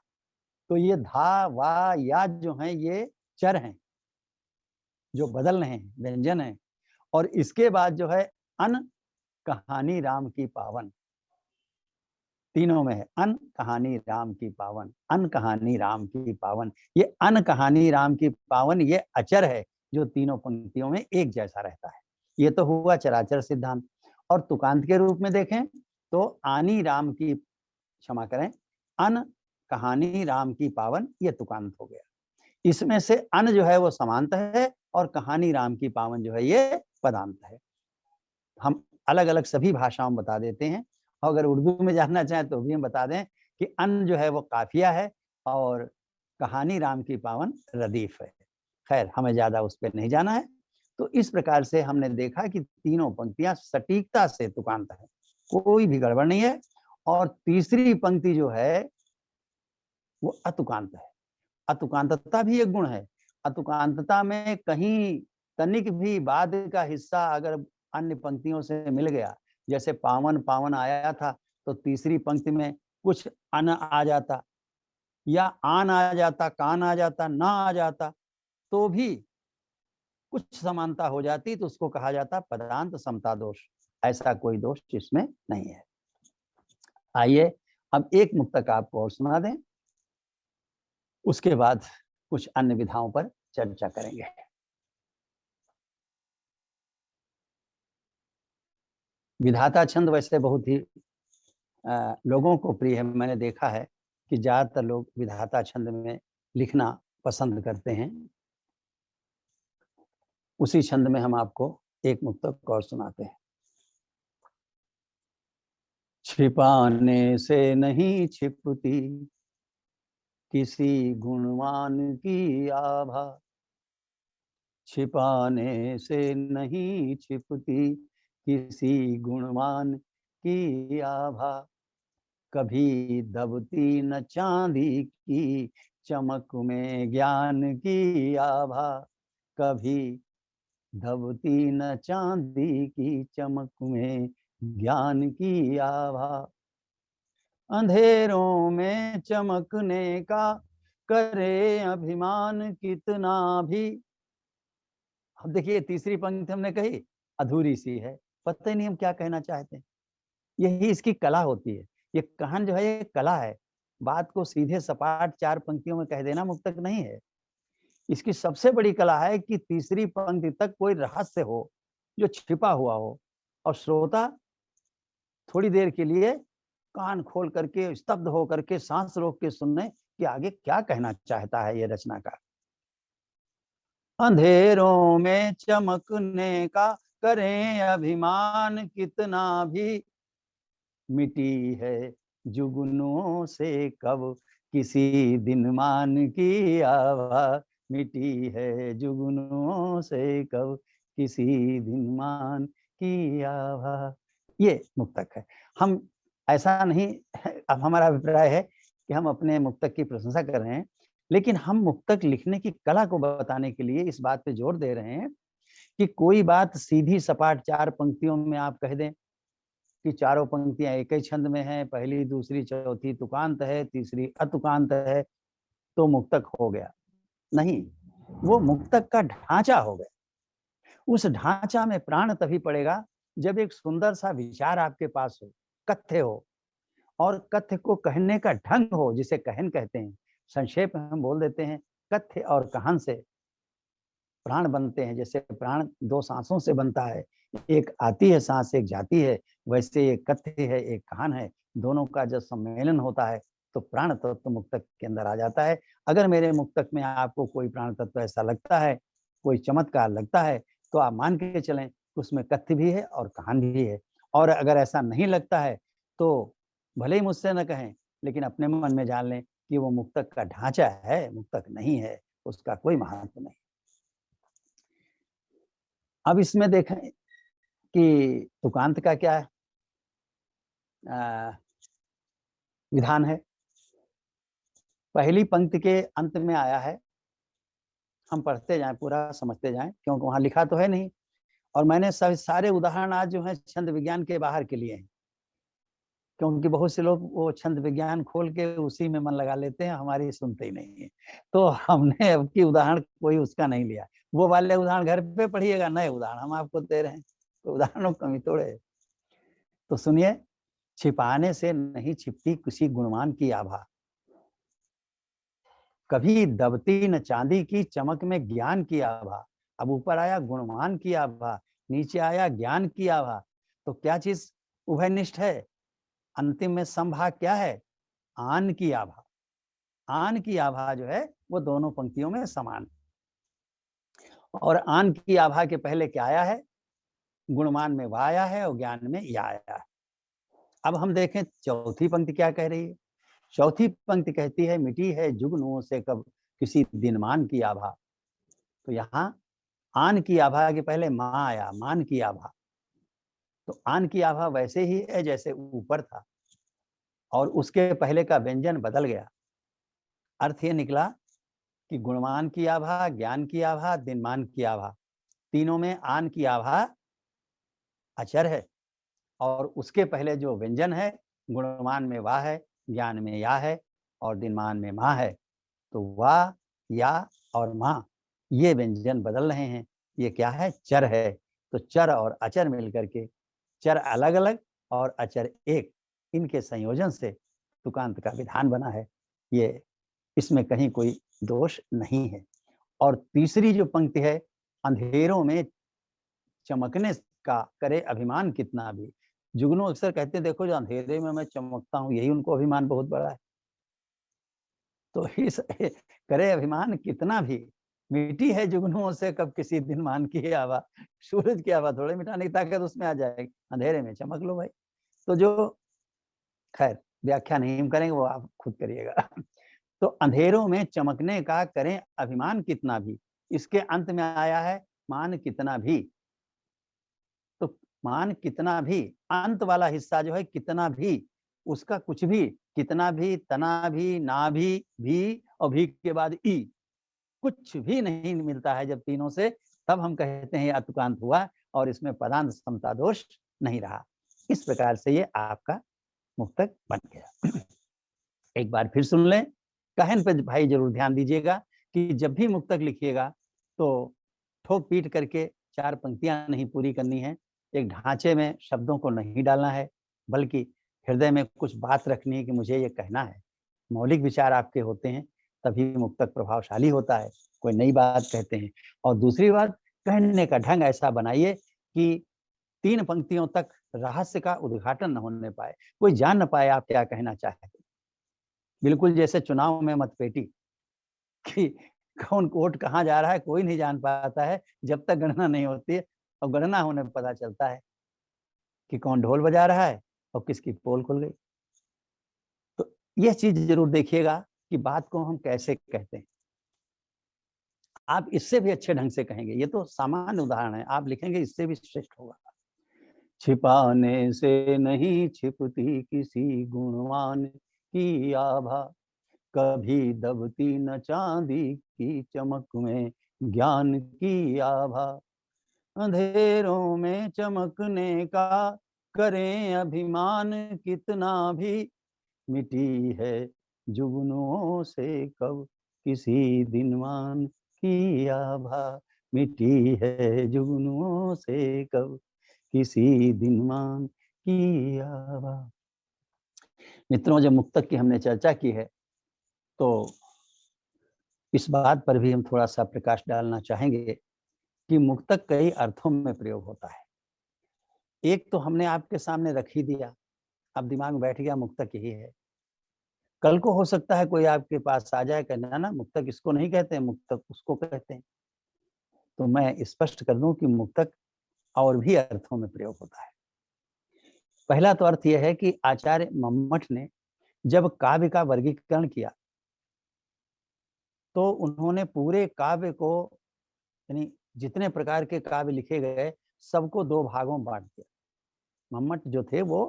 तो ये धा वा या जो है ये चर हैं जो बदल रहे हैं, व्यंजन है। और इसके बाद जो है अन कहानी राम की पावन, तीनों में है अन कहानी राम की पावन, अन कहानी राम की पावन। ये अन कहानी राम की पावन ये अचर है जो तीनों पंक्तियों में एक जैसा रहता है। ये तो हुआ चराचर सिद्धांत। और तुकांत के रूप में देखें तो आनी राम की, क्षमा करें, अन कहानी राम की पावन, ये तुकांत हो गया। इसमें से अन जो है वो समांत है और कहानी राम की पावन जो है ये पदांत है। हम अलग अलग सभी भाषाओं में बता देते हैं, और अगर उर्दू में जानना चाहें तो भी हम बता दें कि अन जो है वो काफिया है और कहानी राम की पावन रदीफ है। खैर, हमें ज्यादा उस पर नहीं जाना है। तो इस प्रकार से हमने देखा कि तीनों पंक्तियां सटीकता से तुकांत है, कोई भी गड़बड़ नहीं है। और तीसरी पंक्ति जो है वो अतुकांत है। अतुकांतता भी एक गुण है। अतुकांतता में कहीं तनिक भी बाद का हिस्सा अगर अन्य पंक्तियों से मिल गया, जैसे पावन पावन आया था तो तीसरी पंक्ति में कुछ अन आ जाता, या आन आ जाता, कान आ जाता, ना आ जाता, तो भी कुछ समानता हो जाती, तो उसको कहा जाता पदांत समता दोष। ऐसा कोई दोष इसमें नहीं है। आइए अब एक मुक्तक आपको और सुना दें, उसके बाद कुछ अन्य विधाओं पर चर्चा करेंगे। विधाता छंद वैसे बहुत ही लोगों को प्रिय है। मैंने देखा है कि ज्यादातर लोग विधाता छंद में लिखना पसंद करते हैं। उसी छंद में हम आपको एक मुक्तक और सुनाते हैं। छिपाने से नहीं छिपती किसी गुणवान की आभा, छिपाने से नहीं छिपती किसी गुणवान की आभा, कभी दबती न चांदी की चमक में ज्ञान की आभा, कभी दबती न चांदी की चमक में ज्ञान की आभा, अंधेरों में चमकने का करे अभिमान कितना भी। अब देखिए तीसरी पंक्ति हमने कही अधूरी सी है, पता ही नहीं हम क्या कहना चाहते हैं। यही इसकी कला होती है। ये कहान जो है ये कला है, बात को सीधे सपाट 4 पंक्तियों में कह देना मुक्तक नहीं है। इसकी सबसे बड़ी कला है कि तीसरी पंक्ति तक कोई रहस्य हो जो छिपा हुआ हो, और श्रोता थोड़ी देर के लिए कान खोल करके, स्तब्ध हो करके, सांस रोक के सुनने कि आगे क्या कहना चाहता है ये रचनाकार। अंधेरों में चमकने का करें अभिमान कितना भी, मिटी है जुगनों से कब किसी दिन मान की आभा, मिटी है जुगनों से कब किसी दिन मान की आभा। ये मुक्तक है। हम ऐसा नहीं, अब हमारा अभिप्राय है कि हम अपने मुक्तक की प्रशंसा कर रहे हैं, लेकिन हम मुक्तक लिखने की कला को बताने के लिए इस बात पे जोर दे रहे हैं कि कोई बात सीधी सपाट 4 पंक्तियों में आप कह दें कि चारों पंक्तियां एक ही छंद में हैं, पहली दूसरी चौथी तुकांत है, तीसरी अतुकांत है, तो मुक्तक हो गया। नहीं, वो मुक्तक का ढांचा हो गया। उस ढांचा में प्राण तभी पड़ेगा जब एक सुंदर सा विचार आपके पास हो, कथ्य हो, और कथ्य को कहने का ढंग हो, जिसे कहन कहते हैं। संक्षेप में हम बोल देते हैं कथ्य और कहन से प्राण बनते हैं। जैसे प्राण 2 सांसों से बनता है, एक आती है सांस, एक जाती है, वैसे एक कथ्य है, एक कहन है। दोनों का जब सम्मेलन होता है तो प्राण तत्व मुक्तक के अंदर आ जाता है। अगर मेरे मुक्तक में आपको कोई प्राण तत्व ऐसा लगता है, कोई चमत्कार लगता है, तो आप मान के चलें उसमें कथ्य भी है और कहन भी है। और अगर ऐसा नहीं लगता है तो भले ही मुझसे न कहें, लेकिन अपने मन में जान लें कि वो मुक्तक का ढांचा है, मुक्तक नहीं है, उसका कोई महत्व नहीं। अब इसमें देखें कि तुकांत का क्या विधान है। पहली पंक्ति के अंत में आया है, हम पढ़ते जाएं, पूरा समझते जाएं, क्योंकि वहां लिखा तो है नहीं। और मैंने सारे उदाहरण आज जो है छंद विज्ञान के बाहर के लिए हैं, क्योंकि बहुत से लोग वो छंद विज्ञान खोल के उसी में मन लगा लेते हैं, हमारी सुनते ही नहीं है। तो हमने अब की उदाहरण कोई उसका नहीं लिया। वो वाले उदाहरण घर पे पढ़िएगा, नए उदाहरण हम आपको दे रहे हैं, तो उदाहरणों कमी थोड़े है। तो सुनिए, छिपाने से नहीं छिपती किसी गुणवान की आभा, कभी दबती न चांदी की चमक में ज्ञान की आभा। अब ऊपर आया गुणवान की आभा, नीचे आया ज्ञान की आभा, तो क्या चीज उभयनिष्ठ है? अंतिम में संभाग क्या है? आन की आभा। आन की आभा जो है वो दोनों पंक्तियों में समान। और आन की आभा के पहले क्या आया है? गुणवान में वा आया है और ज्ञान में या आया है। अब हम देखें चौथी पंक्ति क्या कह रही है। चौथी पंक्ति कहती है, मिटी है जुगनुओं से कब किसी दिनमान की आभा। तो यहाँ आन की आभा के पहले मां आया, मान की आभा। तो आन की आभा वैसे ही है जैसे ऊपर था, और उसके पहले का व्यंजन बदल गया। अर्थ ये निकला कि गुणवान की आभा, ज्ञान की आभा, दिनमान की आभा, तीनों में आन की आभा अचर है। और उसके पहले जो व्यंजन है, गुणवान में वाह है, ज्ञान में या है, और दिनमान में माँ है। तो वाह, या और माँ, ये व्यंजन बदल रहे हैं। ये क्या है? चर है। तो चर और अचर मिलकर के, चर अलग अलग और अचर एक, इनके संयोजन से तुकांत का विधान बना है। ये इसमें कहीं कोई दोष नहीं है। और तीसरी जो पंक्ति है, अंधेरों में चमकने का करे अभिमान कितना भी। जुगनू अक्सर कहते हैं, देखो जो अंधेरे में मैं चमकता हूँ, यही उनको अभिमान बहुत बड़ा है। तो इस करे अभिमान कितना भी, मिट्टी है जुगनुओं से कब किसी दिन मान की आवा। सूरज की आवा थोड़े मिटाने की ताकत उसमें आ जाएगी, अंधेरे में चमक लो भाई। तो जो, खैर व्याख्या नहीं हम करेंगे, वो आप खुद करिएगा। तो अंधेरों में चमकने का करें अभिमान कितना भी, इसके अंत में आया है मान कितना भी। तो मान कितना भी, अंत वाला हिस्सा जो है कितना भी, उसका कुछ भी, कितना भी, तना भी, ना भी और भी के बाद ई, कुछ भी नहीं मिलता है जब तीनों से, तब हम कहते हैं अतुकांत हुआ और इसमें पदांत समता दोष नहीं रहा। इस प्रकार से ये आपका मुक्तक बन गया। एक बार फिर सुन लें, कहन पे भाई जरूर ध्यान दीजिएगा कि जब भी मुक्तक लिखिएगा तो ठोक पीट करके 4 पंक्तियां नहीं पूरी करनी है, एक ढांचे में शब्दों को नहीं डालना है, बल्कि हृदय में कुछ बात रखनी है कि मुझे ये कहना है। मौलिक विचार आपके होते हैं तभी मुक्तक प्रभावशाली होता है, कोई नई बात कहते हैं। और दूसरी बात, कहने का ढंग ऐसा बनाइए कि 3 पंक्तियों तक रहस्य का उद्घाटन न होने पाए, कोई जान न पाए आप क्या कहना चाहते। बिल्कुल जैसे चुनाव में मतपेटी, कि कौन वोट कहाँ जा रहा है कोई नहीं जान पाता है जब तक गणना नहीं होती है, और गणना होने पर पता चलता है कि कौन ढोल बजा रहा है और किसकी पोल खुल गई। तो यह चीज जरूर देखिएगा कि बात को हम कैसे कहते हैं। आप इससे भी अच्छे ढंग से कहेंगे, ये तो सामान्य उदाहरण है, आप लिखेंगे इससे भी श्रेष्ठ होगा। छिपाने से नहीं छिपती किसी गुणवान की आभा, कभी दबती न चांदी की चमक में ज्ञान की आभा। अंधेरों में चमकने का करें अभिमान कितना भी, मिटी है जुगनुओं से कब किसी दिन मान की आभा। मिटी है जुगनुओं से कब किसी दिन मान की आभा। मित्रों, जब मुक्तक की हमने चर्चा की है तो इस बात पर भी हम थोड़ा सा प्रकाश डालना चाहेंगे कि मुक्तक कई अर्थों में प्रयोग होता है। एक तो हमने आपके सामने रख ही दिया, अब दिमाग में बैठ गया मुक्तक यही है। कल को हो सकता है कोई आपके पास आ जाए, कहना ना मुक्तक इसको नहीं कहते हैं, मुक्तक उसको कहते हैं। तो मैं स्पष्ट कर दूं कि मुक्तक और भी अर्थों में प्रयोग होता है। पहला तो अर्थ यह है कि आचार्य मम्मट ने जब काव्य का वर्गीकरण किया तो उन्होंने पूरे काव्य को, यानी जितने प्रकार के काव्य लिखे गए सबको दो भागों में बांट दिया। मम्मट जो थे वो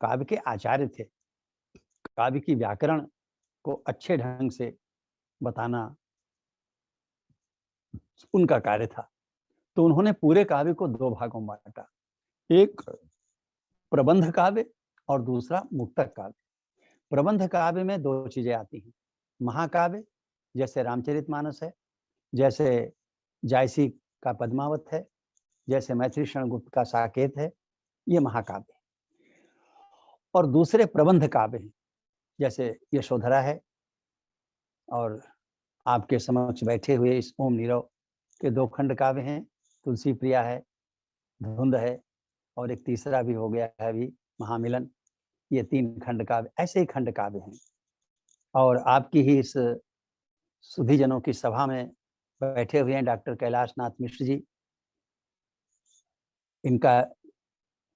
काव्य के आचार्य थे, काव्य की व्याकरण को अच्छे ढंग से बताना उनका कार्य था। तो उन्होंने पूरे काव्य को दो भागों में बांटा, एक प्रबंध काव्य और दूसरा मुक्तक काव्य। प्रबंध काव्य में दो चीजें आती हैं, महाकाव्य जैसे रामचरितमानस है, जैसे जायसी का पद्मावत है, जैसे मैथिली शरण गुप्त का साकेत है, ये महाकाव्य। और दूसरे प्रबंध काव्य हैं, जैसे यशोधरा है, और आपके समक्ष बैठे हुए इस ओम नीरव के दो खंड काव्य हैं, तुलसी प्रिया है, धुंध है, और एक तीसरा भी हो गया है अभी महामिलन। ये तीन खंड काव्य, ऐसे ही खंड काव्य हैं। और आपकी ही इस सुधीजनों की सभा में बैठे हुए हैं डॉक्टर कैलाश नाथ मिश्र जी। इनका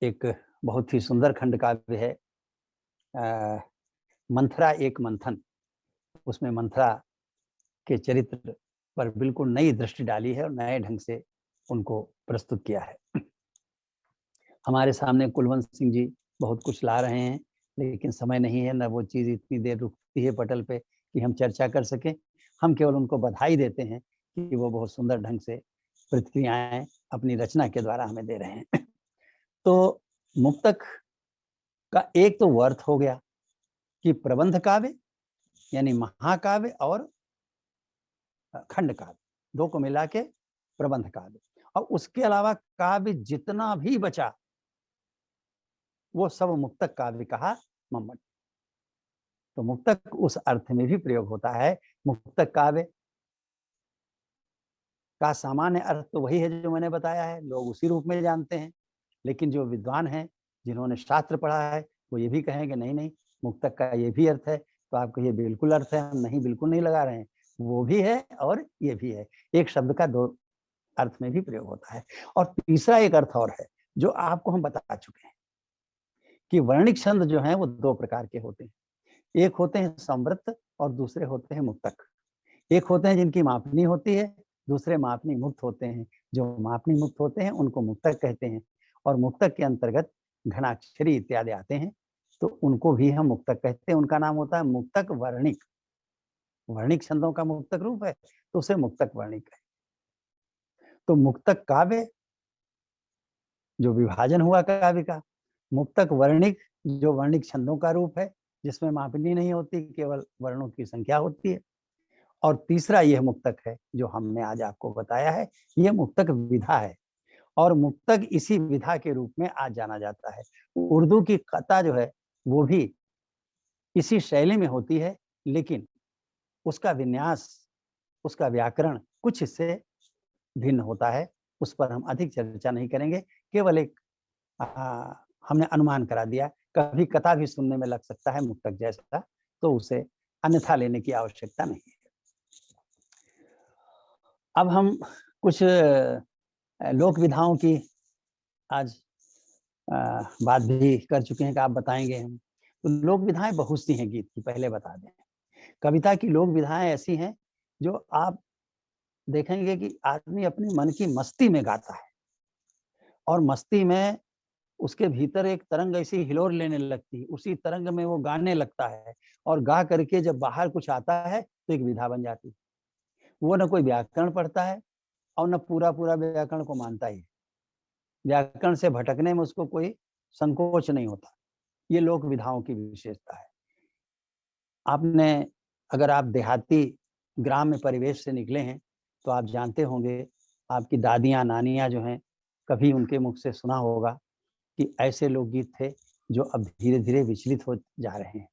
एक बहुत ही सुंदर खंड काव्य है मंथरा एक मंथन। उसमें मंथरा के चरित्र पर बिल्कुल नई दृष्टि डाली है और नए ढंग से उनको प्रस्तुत किया है। हमारे सामने कुलवंत सिंह जी बहुत कुछ ला रहे हैं, लेकिन समय नहीं है, न वो चीज़ इतनी देर रुकती है पटल पे कि हम चर्चा कर सकें। हम केवल उनको बधाई देते हैं कि वो बहुत सुंदर ढंग से प्रतिक्रियाएं अपनी रचना के द्वारा हमें दे रहे हैं। तो मुक्तक का एक तो अर्थ हो गया कि प्रबंध काव्य यानी महाकाव्य और खंड काव्य, दो को मिला के प्रबंध काव्य। और उसके अलावा काव्य जितना भी बचा वो सब मुक्तक काव्य कहा मम्मट। तो मुक्तक उस अर्थ में भी प्रयोग होता है। मुक्तक काव्य का सामान्य अर्थ तो वही है जो मैंने बताया है, लोग उसी रूप में जानते हैं। लेकिन जो विद्वान हैं, जिन्होंने शास्त्र पढ़ा है, वो ये भी कहेंगे नहीं नहीं, मुक्तक का ये भी अर्थ है। तो आपको ये बिल्कुल अर्थ है, हम नहीं बिल्कुल नहीं लगा रहे हैं, वो भी है और ये भी है। एक शब्द का दो अर्थ में भी प्रयोग होता है। और तीसरा एक अर्थ और है जो आपको हम बता चुके हैं कि वर्णिक छंद जो है वो दो प्रकार के होते हैं। एक होते हैं संवृत्त और दूसरे होते हैं मुक्तक। एक होते हैं जिनकी मापनी होती है, दूसरे मापनी मुक्त होते हैं। जो मापनी मुक्त होते हैं उनको मुक्तक कहते हैं, और मुक्तक के अंतर्गत घनाक्षरी इत्यादि आते हैं, तो उनको भी हम मुक्तक कहते हैं। उनका नाम होता है मुक्तक वर्णिक। वर्णिक छंदों का मुक्तक रूप है तो उसे मुक्तक वर्णिक है। तो मुक्तक काव्य जो विभाजन हुआ काव्य का, मुक्तक वर्णिक जो वर्णिक छंदों का रूप है जिसमें मापनी नहीं होती, केवल वर्णों की संख्या होती है। और तीसरा यह मुक्तक है जो हमने आज आपको बताया है, यह मुक्तक विधा है, और मुक्तक इसी विधा के रूप में आज जाना जाता है। उर्दू की कथा जो है वो भी इसी शैली में होती है, लेकिन उसका विन्यास, उसका व्याकरण कुछ इससे भिन्न होता है। उस पर हम अधिक चर्चा नहीं करेंगे, केवल एक हमने अनुमान करा दिया। कभी कथा भी सुनने में लग सकता है मुक्तक जैसा, तो उसे अन्यथा लेने की आवश्यकता नहीं है। अब हम कुछ लोक विधाओं की आज बात भी कर चुके हैं कि आप बताएंगे हम। तो लोक विधाएं बहुत सी हैं गीत की, पहले बता दें। कविता की लोक विधाएं ऐसी हैं जो आप देखेंगे कि आदमी अपने मन की मस्ती में गाता है, और मस्ती में उसके भीतर एक तरंग ऐसी हिलोर लेने लगती है, उसी तरंग में वो गाने लगता है, और गा करके जब बाहर कुछ आता है तो एक विधा बन जाती है। वो न कोई व्याकरण पढ़ता है और न पूरा पूरा व्याकरण को मानता ही। व्याकरण से भटकने में उसको कोई संकोच नहीं होता। ये लोक विधाओं की विशेषता है। आपने, अगर आप देहाती ग्राम्य परिवेश से निकले हैं तो आप जानते होंगे, आपकी दादियाँ नानियाँ जो हैं, कभी उनके मुख से सुना होगा कि ऐसे लोकगीत थे जो अब धीरे धीरे विचलित हो जा रहे हैं।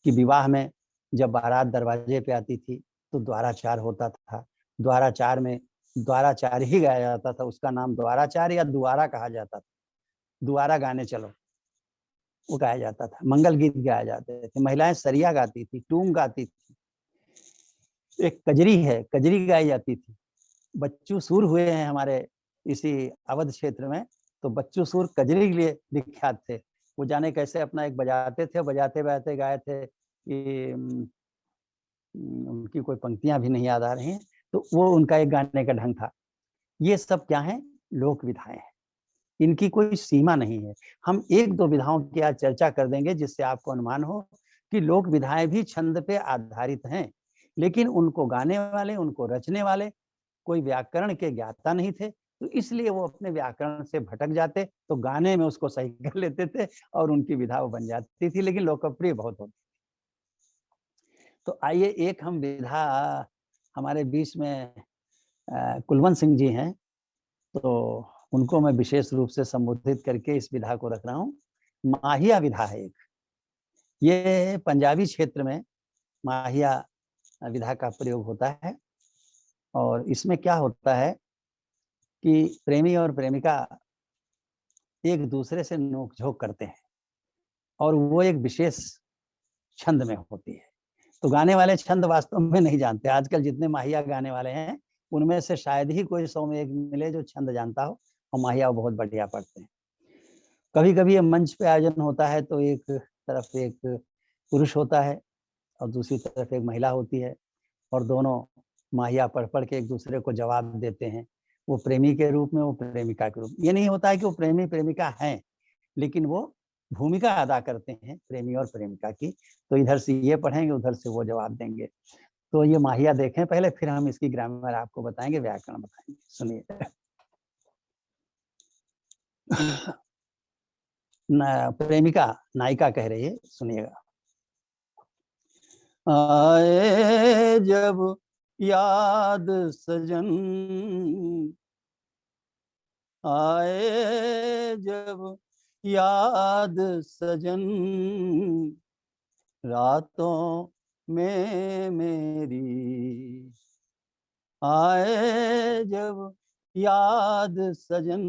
कि विवाह में जब बारात दरवाजे पे आती थी तो द्वाराचार होता था। द्वाराचार में द्वाराचार ही गाया जाता था, उसका नाम द्वाराचार या दुआरा कहा जाता था। दुआरा गाने चलो, वो गाया जाता था। मंगल गीत गाए जाते थे, महिलाएं सरिया गाती थी, टूम गाती थी। एक कजरी है, कजरी गाई जाती थी। बच्चू सूर हुए हैं हमारे इसी अवध क्षेत्र में, तो बच्चू सूर कजरी के लिए विख्यात थे। वो जाने कैसे अपना एक बजाते थे, बजाते बजाते गाए थे कि उनकी कोई पंक्तियां भी नहीं याद आ रही हैं, तो वो उनका एक गाने का ढंग था। ये सब क्या है? लोक विधाएं हैं। इनकी कोई सीमा नहीं है। हम एक दो विधाओं की आज चर्चा कर देंगे जिससे आपको अनुमान हो कि लोक विधाएं भी छंद पे आधारित हैं, लेकिन उनको गाने वाले, उनको रचने वाले कोई व्याकरण के ज्ञाता नहीं थे, तो इसलिए वो अपने व्याकरण से भटक जाते, तो गाने में उसको सही कर लेते थे और उनकी विधा वो बन जाती थी, लेकिन लोकप्रिय बहुत होती। तो आइए एक हम विधा, हमारे बीच में कुलवंत सिंह जी हैं, तो उनको मैं विशेष रूप से संबोधित करके इस विधा को रख रहा हूँ। माहिया विधा है एक, ये पंजाबी क्षेत्र में माहिया विधा का प्रयोग होता है। और इसमें क्या होता है कि प्रेमी और प्रेमिका एक दूसरे से नोक-झोंक करते हैं और वो एक विशेष छंद में होती है। तो गाने वाले छंद वास्तव में नहीं जानते। आजकल जितने माहिया गाने वाले हैं, उनमें से शायद ही कोई 100 में 1 मिले जो छंद जानता हो, और माहिया बहुत बढ़िया पढ़ते हैं। कभी-कभी ये मंच पे आयोजन होता है तो एक तरफ एक पुरुष होता है और दूसरी तरफ एक महिला होती है, और दोनों माहिया पढ़-पढ़ के एक दूसरे को जवाब देते हैं। वो प्रेमी के रूप में, वो प्रेमिका के रूप में। ये नहीं होता है कि वो प्रेमी-प्रेमिका हैं, लेकिन वो भूमिका अदा करते हैं प्रेमी और प्रेमिका की। तो इधर से ये पढ़ेंगे, उधर से वो जवाब देंगे। तो ये माहिया देखें पहले, फिर हम इसकी ग्रामर आपको बताएंगे, व्याकरण बताएंगे। सुनिए। प्रेमिका नायिका कह रही है, सुनिएगा। आए जब याद सजन, आए जब याद सजन, रातों में मेरी, आए जब याद सजन,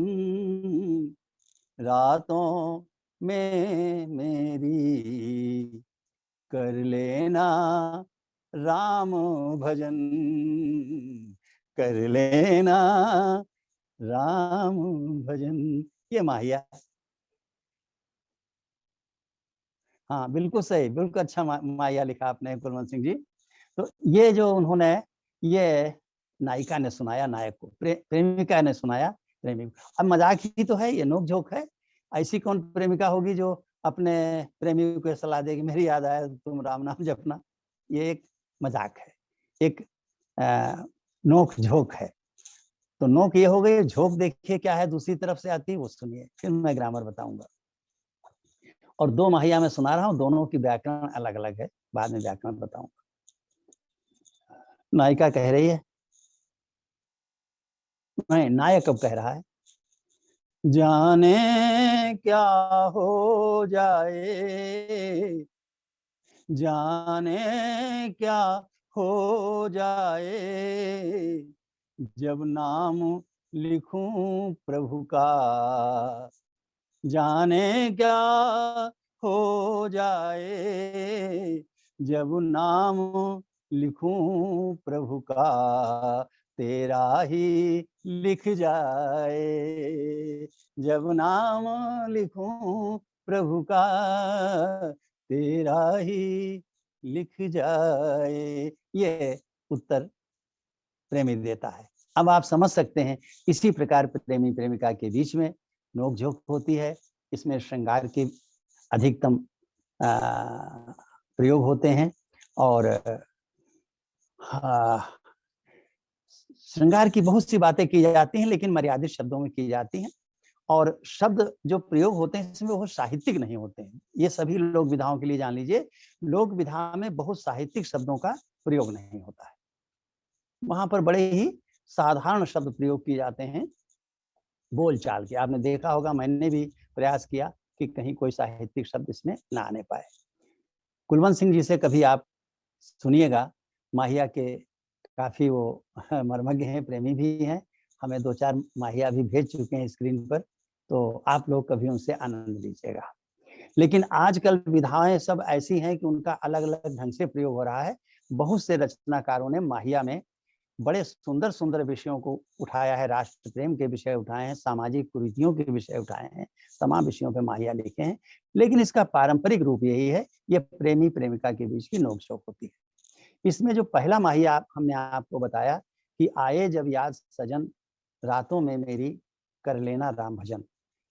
रातों में मेरी, कर लेना राम भजन, कर लेना राम भजन। ये माहिया। हाँ बिल्कुल सही, बिल्कुल अच्छा माहिया लिखा आपने कुलवंत सिंह जी। तो ये जो उन्होंने, ये नायिका ने सुनाया नायक को, प्रेमिका ने सुनाया प्रेमी को। अब मजाक ही तो है, ये नोक झोंक है। ऐसी कौन प्रेमिका होगी जो अपने प्रेमी को सलाह देगी, मेरी याद आया तुम राम नाम जपना। ये एक मजाक है, एक नोक झोंक है। तो नोक ये हो गई, झोंक देखिए क्या है दूसरी तरफ से आती है, वो सुनिए, फिर मैं ग्रामर बताऊंगा। और दो माहिया में सुना रहा हूँ, दोनों की व्याकरण अलग अलग है, बाद में व्याकरण बताऊंगा। नायिका कह रही है, नहीं नायक अब कह रहा है, जाने क्या हो जाए, जाने क्या हो जाए, जब नाम लिखूं प्रभु का, जाने क्या हो जाए, जब नाम लिखूं प्रभु का, तेरा ही लिख जाए, जब नाम लिखूं प्रभु का, तेरा ही लिख जाए। ये उत्तर प्रेमी देता है। अब आप समझ सकते हैं, इसी प्रकार प्रेमी प्रेमिका के बीच में नोक झोंक होती है, इसमें श्रृंगार के अधिकतम प्रयोग होते हैं और श्रृंगार की बहुत सी बातें की जाती हैं, लेकिन मर्यादित शब्दों में की जाती हैं। और शब्द जो प्रयोग होते हैं इसमें वो साहित्यिक नहीं होते हैं। ये सभी लोक विधाओं के लिए जान लीजिए, लोक विधा में बहुत साहित्यिक शब्दों का प्रयोग नहीं होता है। वहां पर बड़े ही साधारण शब्द प्रयोग किए जाते हैं बोलचाल के। आपने देखा होगा, मैंने भी प्रयास किया कि कहीं कोई साहित्यिक शब्द इसमें ना आने पाए। कुलवंत सिंह जी से कभी आप सुनिएगा, माहिया के काफी वो मर्मज्ञ हैं, प्रेमी भी हैं, हमें 2-4 माहिया भी भेज चुके हैं स्क्रीन पर, तो आप लोग कभी उनसे आनंद लीजिएगा। लेकिन आजकल विधाएं सब ऐसी हैं कि उनका अलग अलग ढंग से प्रयोग हो रहा है। बहुत से रचनाकारों ने माहिया में बड़े सुंदर सुंदर विषयों को उठाया है, राष्ट्र प्रेम के विषय उठाए हैं, सामाजिक कुरीतियों के विषय उठाए हैं, तमाम विषयों पे माहिया लिखे हैं। लेकिन इसका पारंपरिक रूप यही है, ये प्रेमी प्रेमिका के बीच की नोकझोंक होती है। इसमें जो पहला माहिया हमने आपको बताया कि आए जब याद सजन रातों में मेरी कर लेना राम भजन,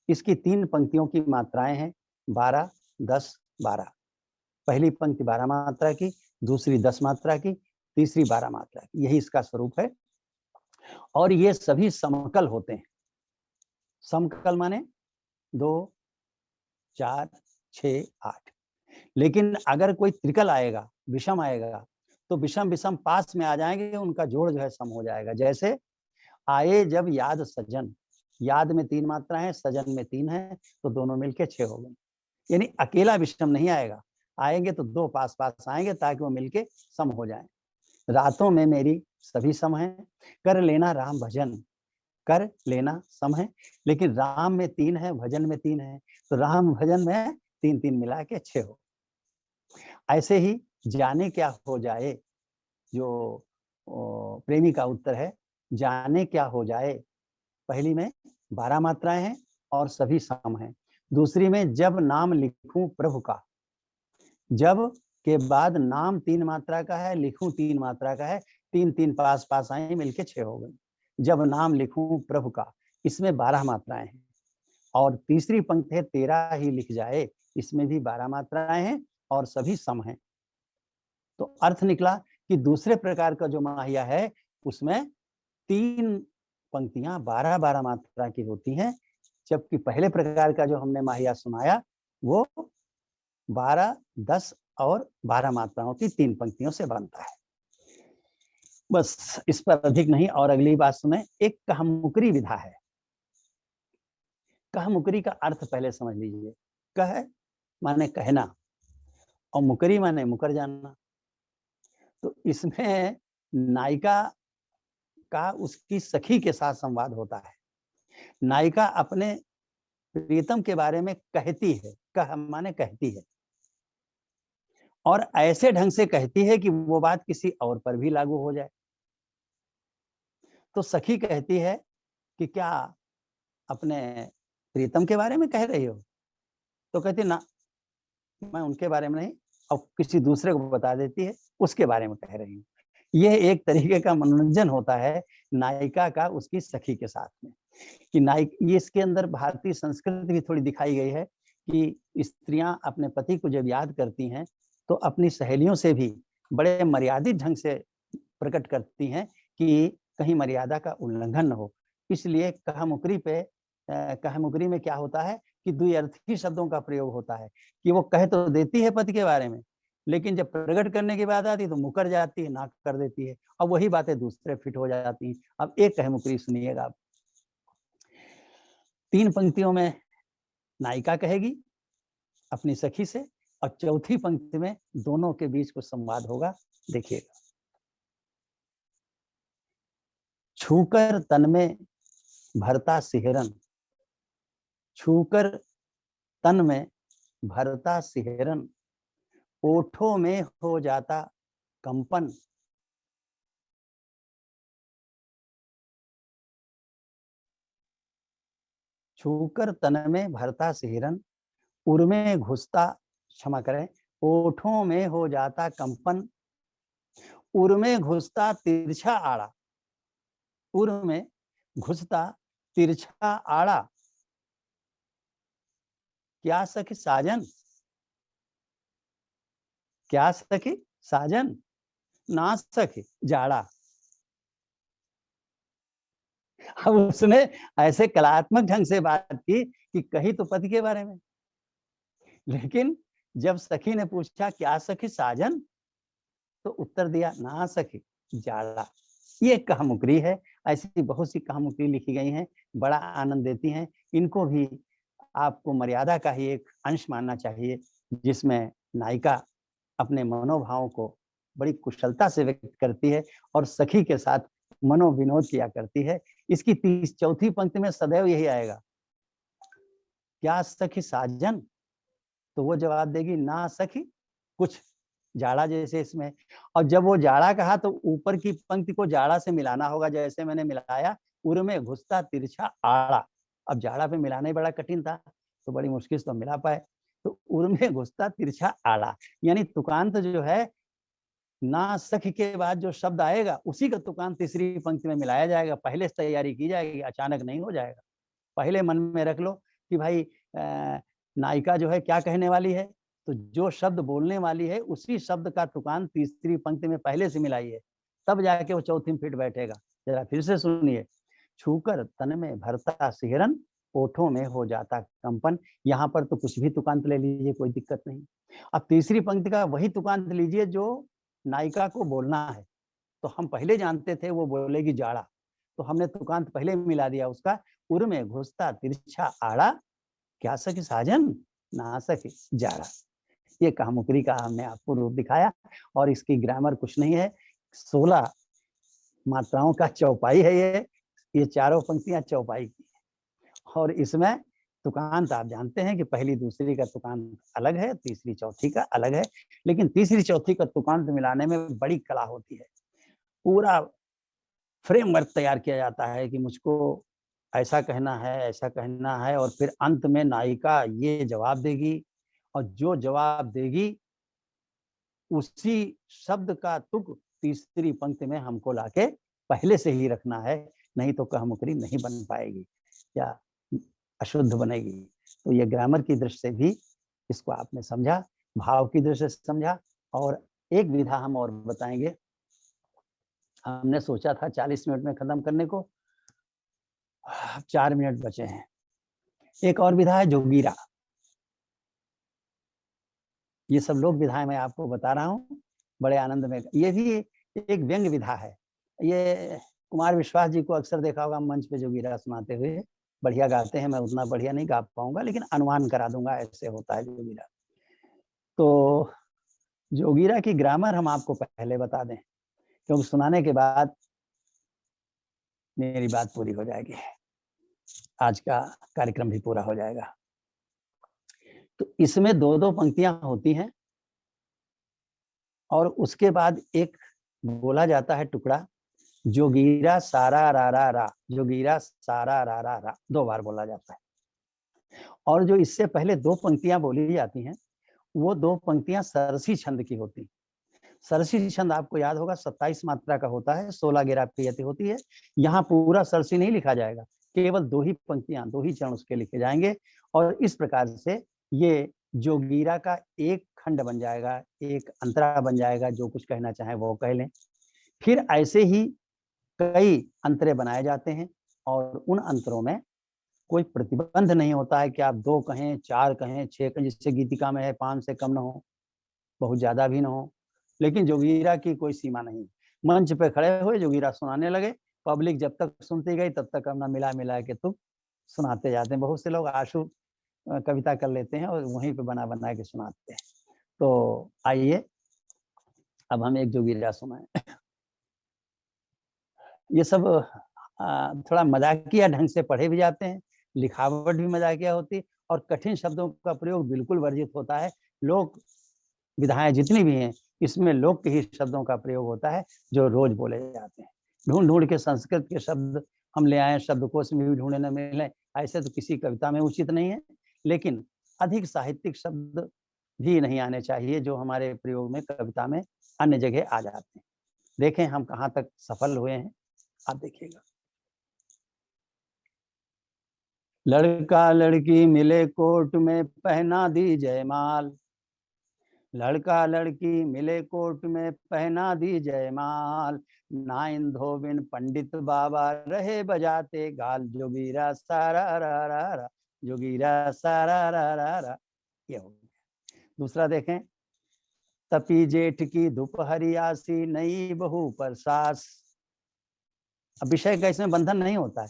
इसकी 3 पंक्तियों की मात्राएं हैं 12, 10, 12। पहली पंक्ति 12 मात्रा की, दूसरी 10 मात्रा की, तीसरी 12 मात्रा की, यही इसका स्वरूप है। और ये सभी समकल होते हैं। समकल माने 2, 4, 6, 8। लेकिन अगर कोई त्रिकल आएगा, विषम आएगा, तो विषम विषम पास में आ जाएंगे, उनका जोड़ जो है सम हो जाएगा। जैसे आए जब याद सजन, याद में 3 मात्रा है, सजन में 3 है, तो दोनों मिलके 6 हो गए। यानी अकेला विषम नहीं आएगा, आएंगे तो 2 पास पास आएंगे ताकि वो मिलके सम हो जाए। रातों में मेरी सभी सम है, कर लेना राम भजन, कर लेना सम है, लेकिन राम में 3 है, भजन में 3 है, तो राम भजन में 3-3 मिला के 6 हो। ऐसे ही जाने क्या हो जाए, जो प्रेमी का उत्तर है, जाने क्या हो जाए, पहली में 12 मात्राएं हैं और सभी सम हैं। दूसरी में जब नाम लिखूं प्रभु का, जब के बाद नाम 3 मात्रा का है, लिखूं 3 मात्रा का है, 3-3 पास पास आए, मिलके 6 हो गए। जब नाम लिखूं प्रभु का, इसमें 12 मात्राएं हैं। और तीसरी पंक्ति है तेरा ही लिख जाए, इसमें भी 12 मात्राएं हैं और सभी सम हैं। तो अर्थ निकला कि दूसरे प्रकार का जो माहिया है उसमें 3 पंक्तियां 12-12 मात्रा की होती हैं, जबकि पहले प्रकार का जो हमने माहिया सुनाया वो 12, 10 और 12 मात्राओं की 3 पंक्तियों से बनता है। बस इस पर अधिक नहीं। और अगली बात सुने, एक कहमुकरी विधा है। कहमुकरी का अर्थ पहले समझ लीजिए। कह माने कहना और मुकरी माने मुकर जाना। तो इसमें नायिका का उसकी सखी के साथ संवाद होता है। नायिका अपने प्रीतम के बारे में कहती है, कह माने कहती है, और ऐसे ढंग से कहती है कि वो बात किसी और पर भी लागू हो जाए। तो सखी कहती है कि क्या अपने प्रीतम के बारे में कह रही हो? तो कहती ना, मैं उनके बारे में नहीं, और किसी दूसरे को बता देती है उसके बारे में कह रही हूँ। यह एक तरीके का मनोरंजन होता है नायिका का उसकी सखी के साथ में। कि नायक, ये इसके अंदर भारतीय संस्कृति भी थोड़ी दिखाई गई है कि स्त्रियां अपने पति को जब याद करती हैं तो अपनी सहेलियों से भी बड़े मर्यादित ढंग से प्रकट करती हैं कि कहीं मर्यादा का उल्लंघन न हो। इसलिए कहमुकरी में क्या होता है कि द्व्यर्थी शब्दों का प्रयोग होता है कि वो कह तो देती है पति के बारे में, लेकिन जब प्रकट करने की बात आती है तो मुकर जाती है, ना कर देती है, और वही बातें दूसरे फिट हो जाती हैं। अब एक कहमुकरी सुनिएगा आप। 3 पंक्तियों में नायिका कहेगी अपनी सखी से, और चौथी पंक्ति में दोनों के बीच कुछ संवाद होगा, देखिएगा। छूकर तन में भरता सिहरन, छूकर तन में भरता सिहरन, ओठों में हो जाता कंपन, छूकर तन में भरता सिहरन, उर में घुसता, क्षमा करें, ओठों में हो जाता कंपन, उर में घुसता तिरछा आड़ा, उर में घुसता तिरछा आड़ा, क्या सखी साजन, क्या सखी साजन, ना सखी जाड़ा। अब उसने ऐसे कलात्मक ढंग से बात की कि कही तो पति के बारे में, लेकिन जब सखी ने पूछा क्या सखी साजन, तो उत्तर दिया ना सखी जाड़ा। ये कहामुकरी है। ऐसी बहुत सी कहामुकरी लिखी गई हैं, बड़ा आनंद देती हैं। इनको भी आपको मर्यादा का ही एक अंश मानना चाहिए, जिसमें नायिका अपने मनोभावों को बड़ी कुशलता से व्यक्त करती है और सखी के साथ मनोविनोद किया करती है। इसकी चौथी पंक्ति में सदैव यही आएगा, क्या सखी साजन, तो वो जवाब देगी ना सखी कुछ, जाड़ा जैसे इसमें। और जब वो जाड़ा कहा तो ऊपर की पंक्ति को जाड़ा से मिलाना होगा, जैसे मैंने मिलाया, उर में घुसता तिरछा आड़ा। अब जाड़ा पे मिलाना ही बड़ा कठिन था, तो बड़ी मुश्किल से तो मिला पाए। तो उर में घुसता तिरछा आड़ा, यानी तुकांत जो है ना सखी के बाद जो शब्द आएगा उसी का तुकांत तीसरी पंक्ति में मिलाया जाएगा। पहले से तैयारी की जाएगी, अचानक नहीं हो जाएगा। पहले मन में रख लो कि भाई नायिका जो है क्या कहने वाली है, तो जो शब्द बोलने वाली है उसी शब्द का तुकांत तीसरी पंक्ति में पहले से मिलाइए, तब जाके वो चौथी में फिट बैठेगा। जरा फिर से सुनिए, छूकर तन में भरता सिहरन, ओठों में हो जाता कंपन। यहाँ पर तो कुछ भी तुकांत ले लीजिए, कोई दिक्कत नहीं। अब तीसरी पंक्ति का वही तुकांत लीजिए जो नायिका को बोलना है। तो हम पहले जानते थे वो बोलेगी जाड़ा, तो हमने तुकांत पहले मिला दिया उसका, उर में घुसता तिरछा आड़ा, क्या सखी साजन, ना सखी जाड़ा। ये कहामुकरी का हमने आपको रूप दिखाया, और इसकी ग्रामर कुछ नहीं है, 16 मात्राओं का चौपाई है ये चारों पंक्तियां चौपाई की। और इसमें तुकांत आप जानते हैं कि पहली दूसरी का तुकांत अलग है, तीसरी चौथी का अलग है, लेकिन तीसरी चौथी का तुकांत मिलाने में बड़ी कला होती है। पूरा फ्रेमवर्क तैयार किया जाता है कि मुझको ऐसा कहना है, ऐसा कहना है, और फिर अंत में नायिका ये जवाब देगी, और जो जवाब देगी उसी शब्द का तुक तीसरी पंक्ति में हमको लाके पहले से ही रखना है, नहीं तो कहामुकरी नहीं बन पाएगी या अशुद्ध बनेगी। तो ये ग्रामर की दृष्टि से भी इसको आपने समझा, भाव की दृष्टि से समझा। और एक विधा हम और बताएंगे, हमने सोचा था 40 मिनट में खत्म करने को, 4 मिनट बचे हैं। एक और विधा है जोगीरा। ये सब लोग विधाएं मैं आपको बता रहा हूँ बड़े आनंद में। ये भी एक व्यंग विधा है। ये कुमार विश्वास जी को अक्सर देखा होगा मंच पे जोगीरा सुनाते हुए, बढ़िया गाते हैं। मैं उतना बढ़िया नहीं गा पाऊंगा, लेकिन अनुमान करा दूंगा ऐसे होता है जोगीरा। तो जोगीरा की ग्रामर हम आपको पहले बता दें, क्योंकि सुनाने के बाद मेरी बात पूरी हो जाएगी, आज का कार्यक्रम भी पूरा हो जाएगा। तो इसमें दो दो पंक्तियां होती हैं, और उसके बाद एक बोला जाता है टुकड़ा, जोगीरा सारा रा रा रा, जोगीरा सारा रा रा रा, 2 बार बोला जाता है। और जो इससे पहले 2 पंक्तियां बोली जाती हैं, वो 2 पंक्तियां सरसी छंद की होती। सरसी छंद आपको याद होगा 27 मात्रा का होता है, 16 गिरा प्रियति होती है। यहाँ पूरा सरसी नहीं लिखा जाएगा, केवल 2 ही पंक्तियां, 2 ही चरण उसके लिखे जाएंगे। और इस प्रकार से ये जोगीरा का एक खंड बन जाएगा, एक अंतरा बन जाएगा। जो कुछ कहना चाहे वो कह लें। फिर ऐसे ही कई अंतरे बनाए जाते हैं, और उन अंतरों में कोई प्रतिबंध नहीं होता है कि आप 2 कहें, 4 कहें, 6 कहें, जिससे गीतिका में है 5 से कम ना हो, बहुत ज्यादा भी ना हो। लेकिन जोगीरा की कोई सीमा नहीं। मंच पे खड़े हुए जोगीरा सुनाने लगे, पब्लिक जब तक सुनती गई तब तक अपना मिला मिला के तुम सुनाते जाते हैं। बहुत से लोग आशु कविता कर लेते हैं और वहीं पे बना बना के सुनाते हैं। तो आइए अब हम एक जोगीरा सुनाएं। ये सब थोड़ा मजाकिया ढंग से पढ़े भी जाते हैं, लिखावट भी मजाकिया होती है, और कठिन शब्दों का प्रयोग बिल्कुल वर्जित होता है। लोक विधाएं जितनी भी हैं, इसमें लोक के ही शब्दों का प्रयोग होता है जो रोज बोले जाते हैं। ढूंढ ढूंढ के संस्कृत के शब्द हम ले आए, शब्दकोश में भी ढूंढे न मिले, ऐसे तो किसी कविता में उचित नहीं है। लेकिन अधिक साहित्यिक शब्द भी नहीं आने चाहिए जो हमारे प्रयोग में कविता में अन्य जगह आ जाते हैं। देखें हम कहाँ तक सफल हुए हैं, आप देखिएगा। लड़का लड़की मिले कोर्ट में पहना दी जयमाल, लड़का लड़की मिले कोर्ट में पहना दी जयमाल, नाइन धोबिन पंडित बाबा रहे बजाते गाल, जोगीरा सारा रा रा रा, जोगीरा सारा रा रा रा। ये हो गया। दूसरा देखें, तपी जेठ की दोपहरिया सी नई बहू पर सास। अब विषय का इसमें बंधन नहीं होता है,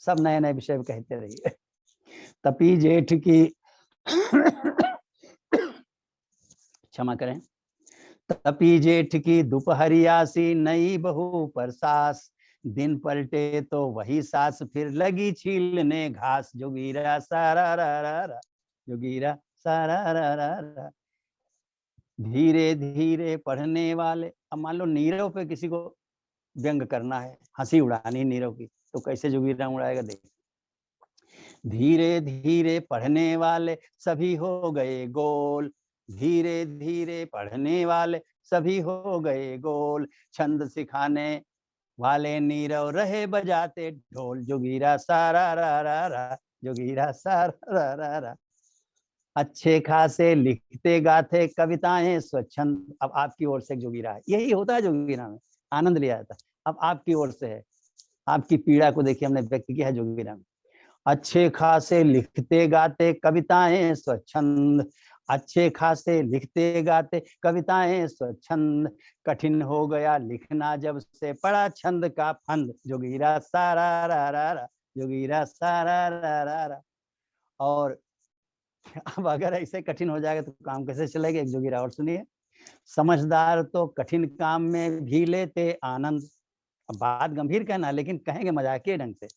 सब नए नए विषय कहते रहिए। तपी जेठ की क्षमा करें, तपी जेठ की दोपहरिया सी नई बहू पर सास, दिन पलटे तो वही सास फिर लगी छीलने घास, जोगीरा सारा रा रा रा, जोगीरा सारा रा रा रा। धीरे धीरे पढ़ने वाले, अब मान लो नीरव पे किसी को व्यंग करना है, हंसी उड़ानी नीरव की, तो कैसे जोगीरा उड़ाएगा देख। धीरे धीरे पढ़ने वाले सभी हो गए गोल, धीरे धीरे पढ़ने वाले सभी हो गए गोल, छंद सिखाने वाले नीरव रहे बजाते ढोल, जोगीरा सारा रा रा रा, जोगीरा सारा रा रा रा। अच्छे खासे लिखते गाते कविताएं स्वच्छंद, अब आपकी ओर से जोगीरा है, यही होता है जोगीरा में, आनंद लिया जाता है। अब आपकी ओर से है, आपकी पीड़ा को देखिए हमने व्यक्त किया है जोगीरा में। अच्छे खासे लिखते गाते कविताएं स्वच्छंद, अच्छे खासे लिखते गाते कविताएं स्वच्छंद, कठिन हो गया लिखना जब से पड़ा छंद का फंद, जोगीरा सारा रा रा रा, जोगीरा सारा रा रा रा। और अब अगर ऐसे कठिन हो जाएगा तो काम कैसे चलेगा, एक जोगीरा और सुनिए। समझदार तो कठिन काम में भी लेते आनंद, अब बात गंभीर कहना लेकिन कहेंगे मजाकिये ढंग से।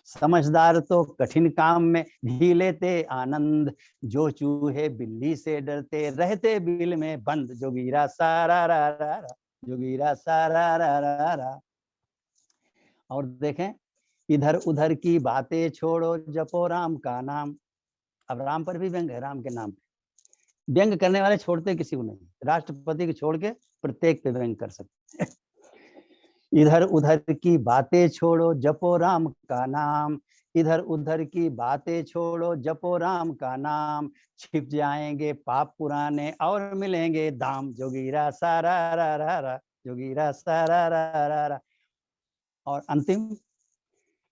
समझदार तो कठिन काम में भी लेते आनंद, जो चूहे बिल्ली से डरते रहते बिल में बंद, जोगीरा सारा रा रा रा, जोगीरा सारा रा रा रा। और देखें, इधर उधर की बातें छोड़ो जपो राम का नाम। अब राम पर भी व्यंग है, राम के नाम पे व्यंग करने वाले छोड़ते किसी को नहीं, राष्ट्रपति को छोड़ के प्रत्येक पे व्यंग कर सकते। इधर उधर की बातें छोड़ो जपो राम का नाम, इधर उधर की बातें छोड़ो जपो राम का नाम, छिप जाएंगे पाप पुराने और मिलेंगे दाम, जोगीरा सारा रा रा रा, जोगीरा सारा रा रा रा। और अंतिम,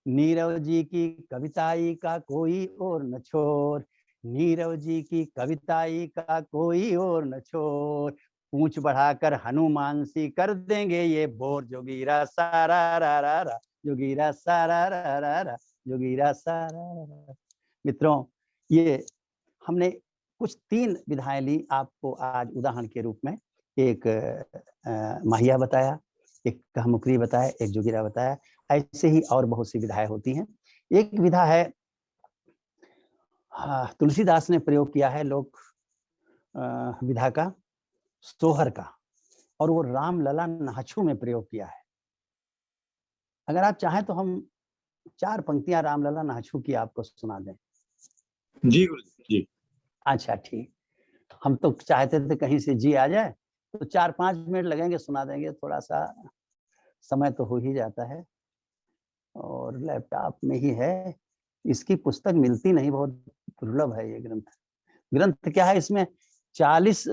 नीरव जी की कविताई का कोई और न छोर, नीरव जी की कविताई का कोई और न छोर, पूंछ बढ़ाकर हनुमान सी कर देंगे ये बोर, जोगीरा सारा रा रा रा, जोगीरा सारा रा रा रा, जोगीरा सारा रा। मित्रों, ये हमने कुछ 3 विधाएं ली आपको आज उदाहरण के रूप में। एक माहिया बताया, एक कहमुकरी बताया, एक जोगीरा बताया। ऐसे ही और बहुत सी विधाएं होती हैं। एक विधा है, तुलसीदास ने प्रयोग किया है लोक विधा का, सोहर का, और वो रामलला नाछू में प्रयोग किया है। अगर आप चाहें तो हम 4 पंक्तियां रामलला नाछू की आपको सुना दें। जी गुरुजी जी। अच्छा ठीक, हम तो चाहते थे कहीं से जी आ जाए, तो 4-5 मिनट लगेंगे, सुना देंगे, थोड़ा सा समय तो हो ही जाता है। और लैपटॉप में ही है, इसकी पुस्तक मिलती नहीं, बहुत दुर्लभ है ये ग्रंथ। ग्रंथ क्या है, इसमें 40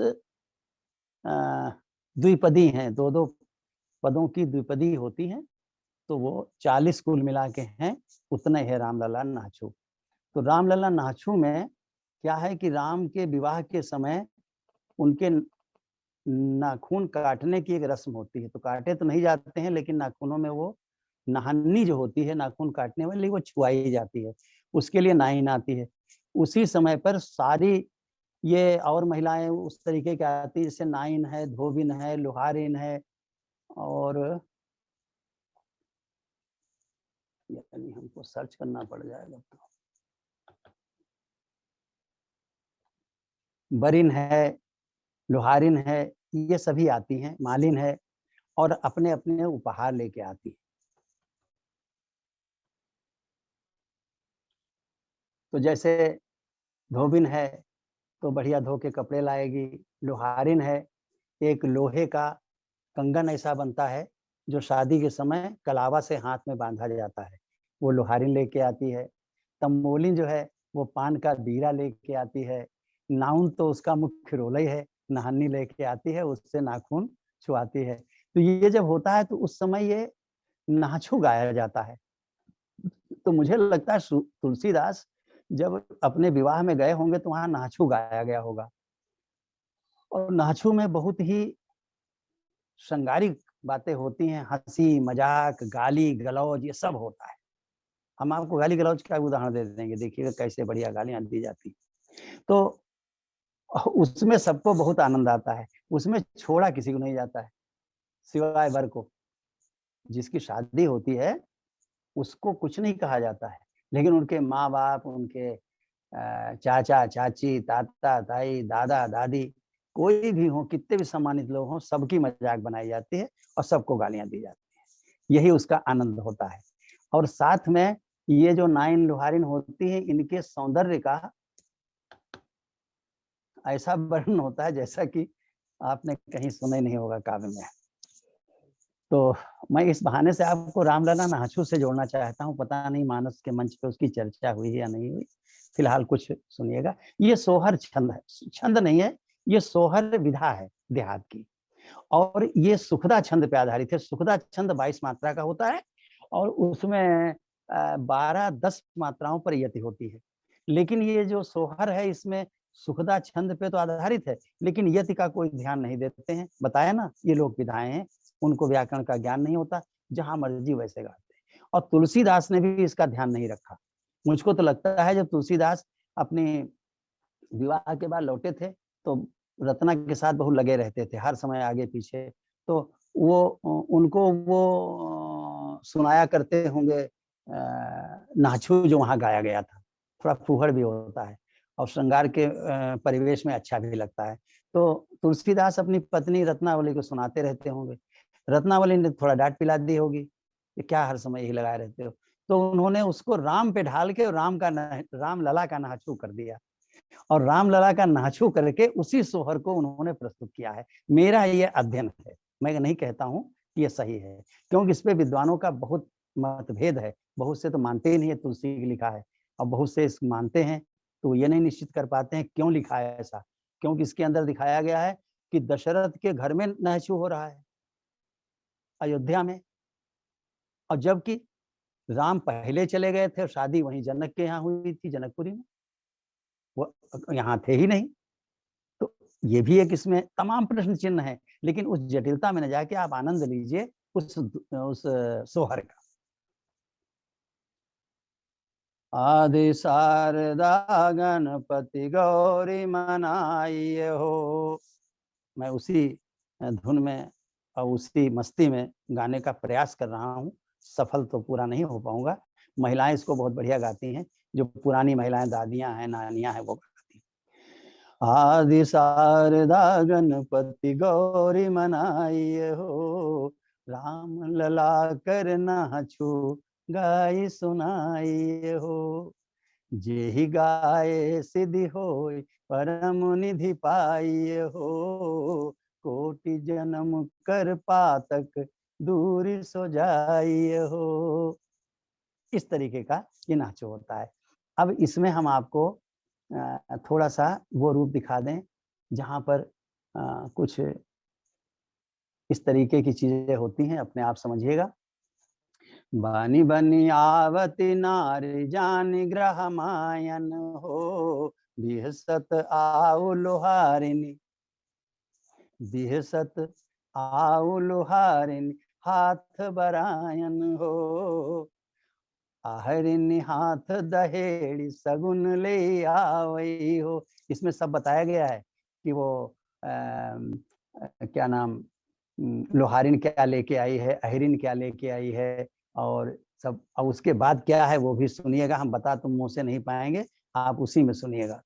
द्विपदी हैं, 2-2 पदों की द्विपदी होती हैं, तो वो 40 कुल मिला के हैं, उतने है रामलला नाछू। तो रामलला नाछू में क्या है कि राम के विवाह के समय उनके नाखून काटने की एक रस्म होती है, तो काटे तो नहीं जाते हैं लेकिन नाखूनों में वो नहानी जो होती है नाखून काटने वाली, वो छुआई जाती है, उसके लिए नाइन आती है। उसी समय पर सारी ये और महिलाएं उस तरीके की आती है, जैसे नाइन है, धोबिन है, लोहारिन है, और यानी हमको सर्च करना पड़ जाएगा, तो बरिन है, लोहारिन है, ये सभी आती हैं, मालिन है, और अपने अपने उपहार लेके आती है। तो जैसे धोबिन है तो बढ़िया धो के कपड़े लाएगी, लोहारिन है एक लोहे का कंगन ऐसा बनता है जो शादी के समय कलावा से हाथ में बांधा जाता है, वो लोहारिन लेके आती है। तमोलिन जो है वो पान का बीरा लेके आती है, नाउन तो उसका मुख्य रोल ही है, नहानी लेके आती है, उससे नाखून छुआती है। तो ये जब होता है तो उस समय ये नाछू गाया जाता है। तो मुझे लगता है तुलसीदास जब अपने विवाह में गए होंगे तो वहाँ नाछू गाया गया होगा। और नाछू में बहुत ही श्रृंगारिक बातें होती हैं, हँसी, मजाक, गाली, गलौज ये सब होता है। हम आपको गाली गलौज का उदाहरण दे देंगे, देखिएगा कैसे बढ़िया गालियाँ दी जाती। तो उसमें सबको बहुत आनंद आता है, उसमें छोड़ा किसी को नहीं जाता है, सिवाय वर को। जिसकी शादी होती है, उसको कुछ नहीं कहा जाता है, लेकिन उनके माँ-बाप, उनके चाचा, चाची, ताता, ताई, दादा, दादी, कोई भी हो, कितने भी सम्मानित लोग हों, सबकी मजाक बनाई जाती है और सबको गालियाँ दी जाती हैं। यही उसका आनंद होता है। और साथ में ये जो नाइन लुहारिन होती हैं, इनके सौंदर्य का ऐसा वर्णन होता है जैसा कि आपने कहीं सुना ही नहीं होगा काव्य में। तो मैं इस बहाने से आपको रामलला नाछू से जोड़ना चाहता हूँ। पता नहीं मानस के मंच पे उसकी चर्चा हुई है या नहीं हुई। फिलहाल कुछ सुनिएगा। ये सोहर छंद है, छंद नहीं है, ये सोहर विधा है देहात की। और ये सुखदा छंद पे आधारित है। सुखदा छंद 22 मात्रा का होता है और उसमें 12-10 मात्राओं पर यति होती है। लेकिन ये जो सोहर है इसमें सुखदा छंद पे तो आधारित है, लेकिन यति का कोई ध्यान नहीं देते हैं। बताया ना, ये लोग विधाएं हैं, उनको व्याकरण का ज्ञान नहीं होता, जहां मर्जी वैसे गाते हैं। और तुलसीदास ने भी इसका ध्यान नहीं रखा। मुझको तो लगता है जब तुलसीदास अपने विवाह के बाद लौटे थे तो रत्ना के साथ बहुत लगे रहते थे, हर समय आगे पीछे। तो वो उनको वो सुनाया करते होंगे नाछू जो वहाँ गाया गया था। थोड़ा फूहड़ भी होता है और श्रृंगार के परिवेश में अच्छा भी लगता है। तो तुलसीदास अपनी पत्नी रत्नावली को सुनाते रहते होंगे। रत्नावली ने थोड़ा डांट पिला दी होगी कि क्या हर समय यही लगाए रहते हो। तो उन्होंने उसको राम पे ढाल के राम लला का नाछू कर दिया और रामलला का नाछू करके उसी सोहर को उन्होंने प्रस्तुत किया है। मेरा ये अध्ययन है, मैं नहीं कहता हूँ कि ये सही है, क्योंकि इस पे विद्वानों का बहुत मतभेद है। बहुत से तो मानते ही नहीं है तुलसी की लिखा है और बहुत से इस मानते हैं तो ये नहीं निश्चित कर पाते हैं क्यों लिखा है ऐसा। क्योंकि इसके अंदर दिखाया गया है कि दशरथ के घर में नाछू हो रहा है, अयोध्या में, और जबकि राम पहले चले गए थे और शादी वहीं जनक के यहाँ हुई थी, जनकपुरी में, वो यहाँ थे ही नहीं। तो ये भी एक इसमें तमाम प्रश्न चिन्ह है, लेकिन उस जटिलता में न जाके आप आनंद लीजिए उस सोहर का। आदि शारदा गणपति गौरी मनाइए हो। मैं उसी धुन में और उसी मस्ती में गाने का प्रयास कर रहा हूँ। सफल तो पूरा नहीं हो पाऊंगा। महिलाएं इसको बहुत बढ़िया गाती हैं, जो पुरानी महिलाएं दादियां हैं, नानियां हैं, वो गाती हैं। आदि शारदा गणपति गौरी मनाइए हो, राम लला कर नाछू गाई सुनाइए हो। जेहि गाये सिद्धि होय, परम निधि पाइए हो, कोटि जन्म कर पातक दूर सो जाइए हो। इस तरीके का ये नाचो होता है। अब इसमें हम आपको थोड़ा सा वो रूप दिखा दें जहाँ पर कुछ इस तरीके की चीजें होती हैं, अपने आप समझिएगा। बानी बनी आवती नारी जानी ग्रह मायन हो, बिहसत आउ लोहारिनी, बिहसत आउ लोहारिनी, हाथ बरायन हो, आहरिनी हाथ दहेड़ी सगुन ले आवई हो। इसमें सब बताया गया है कि वो क्या नाम, लोहारिन क्या लेके आई है, अहिरिन क्या लेके आई है, और सब। अब उसके बाद क्या है वो भी सुनिएगा, हम बता तो मुंह से नहीं पाएंगे, आप उसी में सुनिएगा।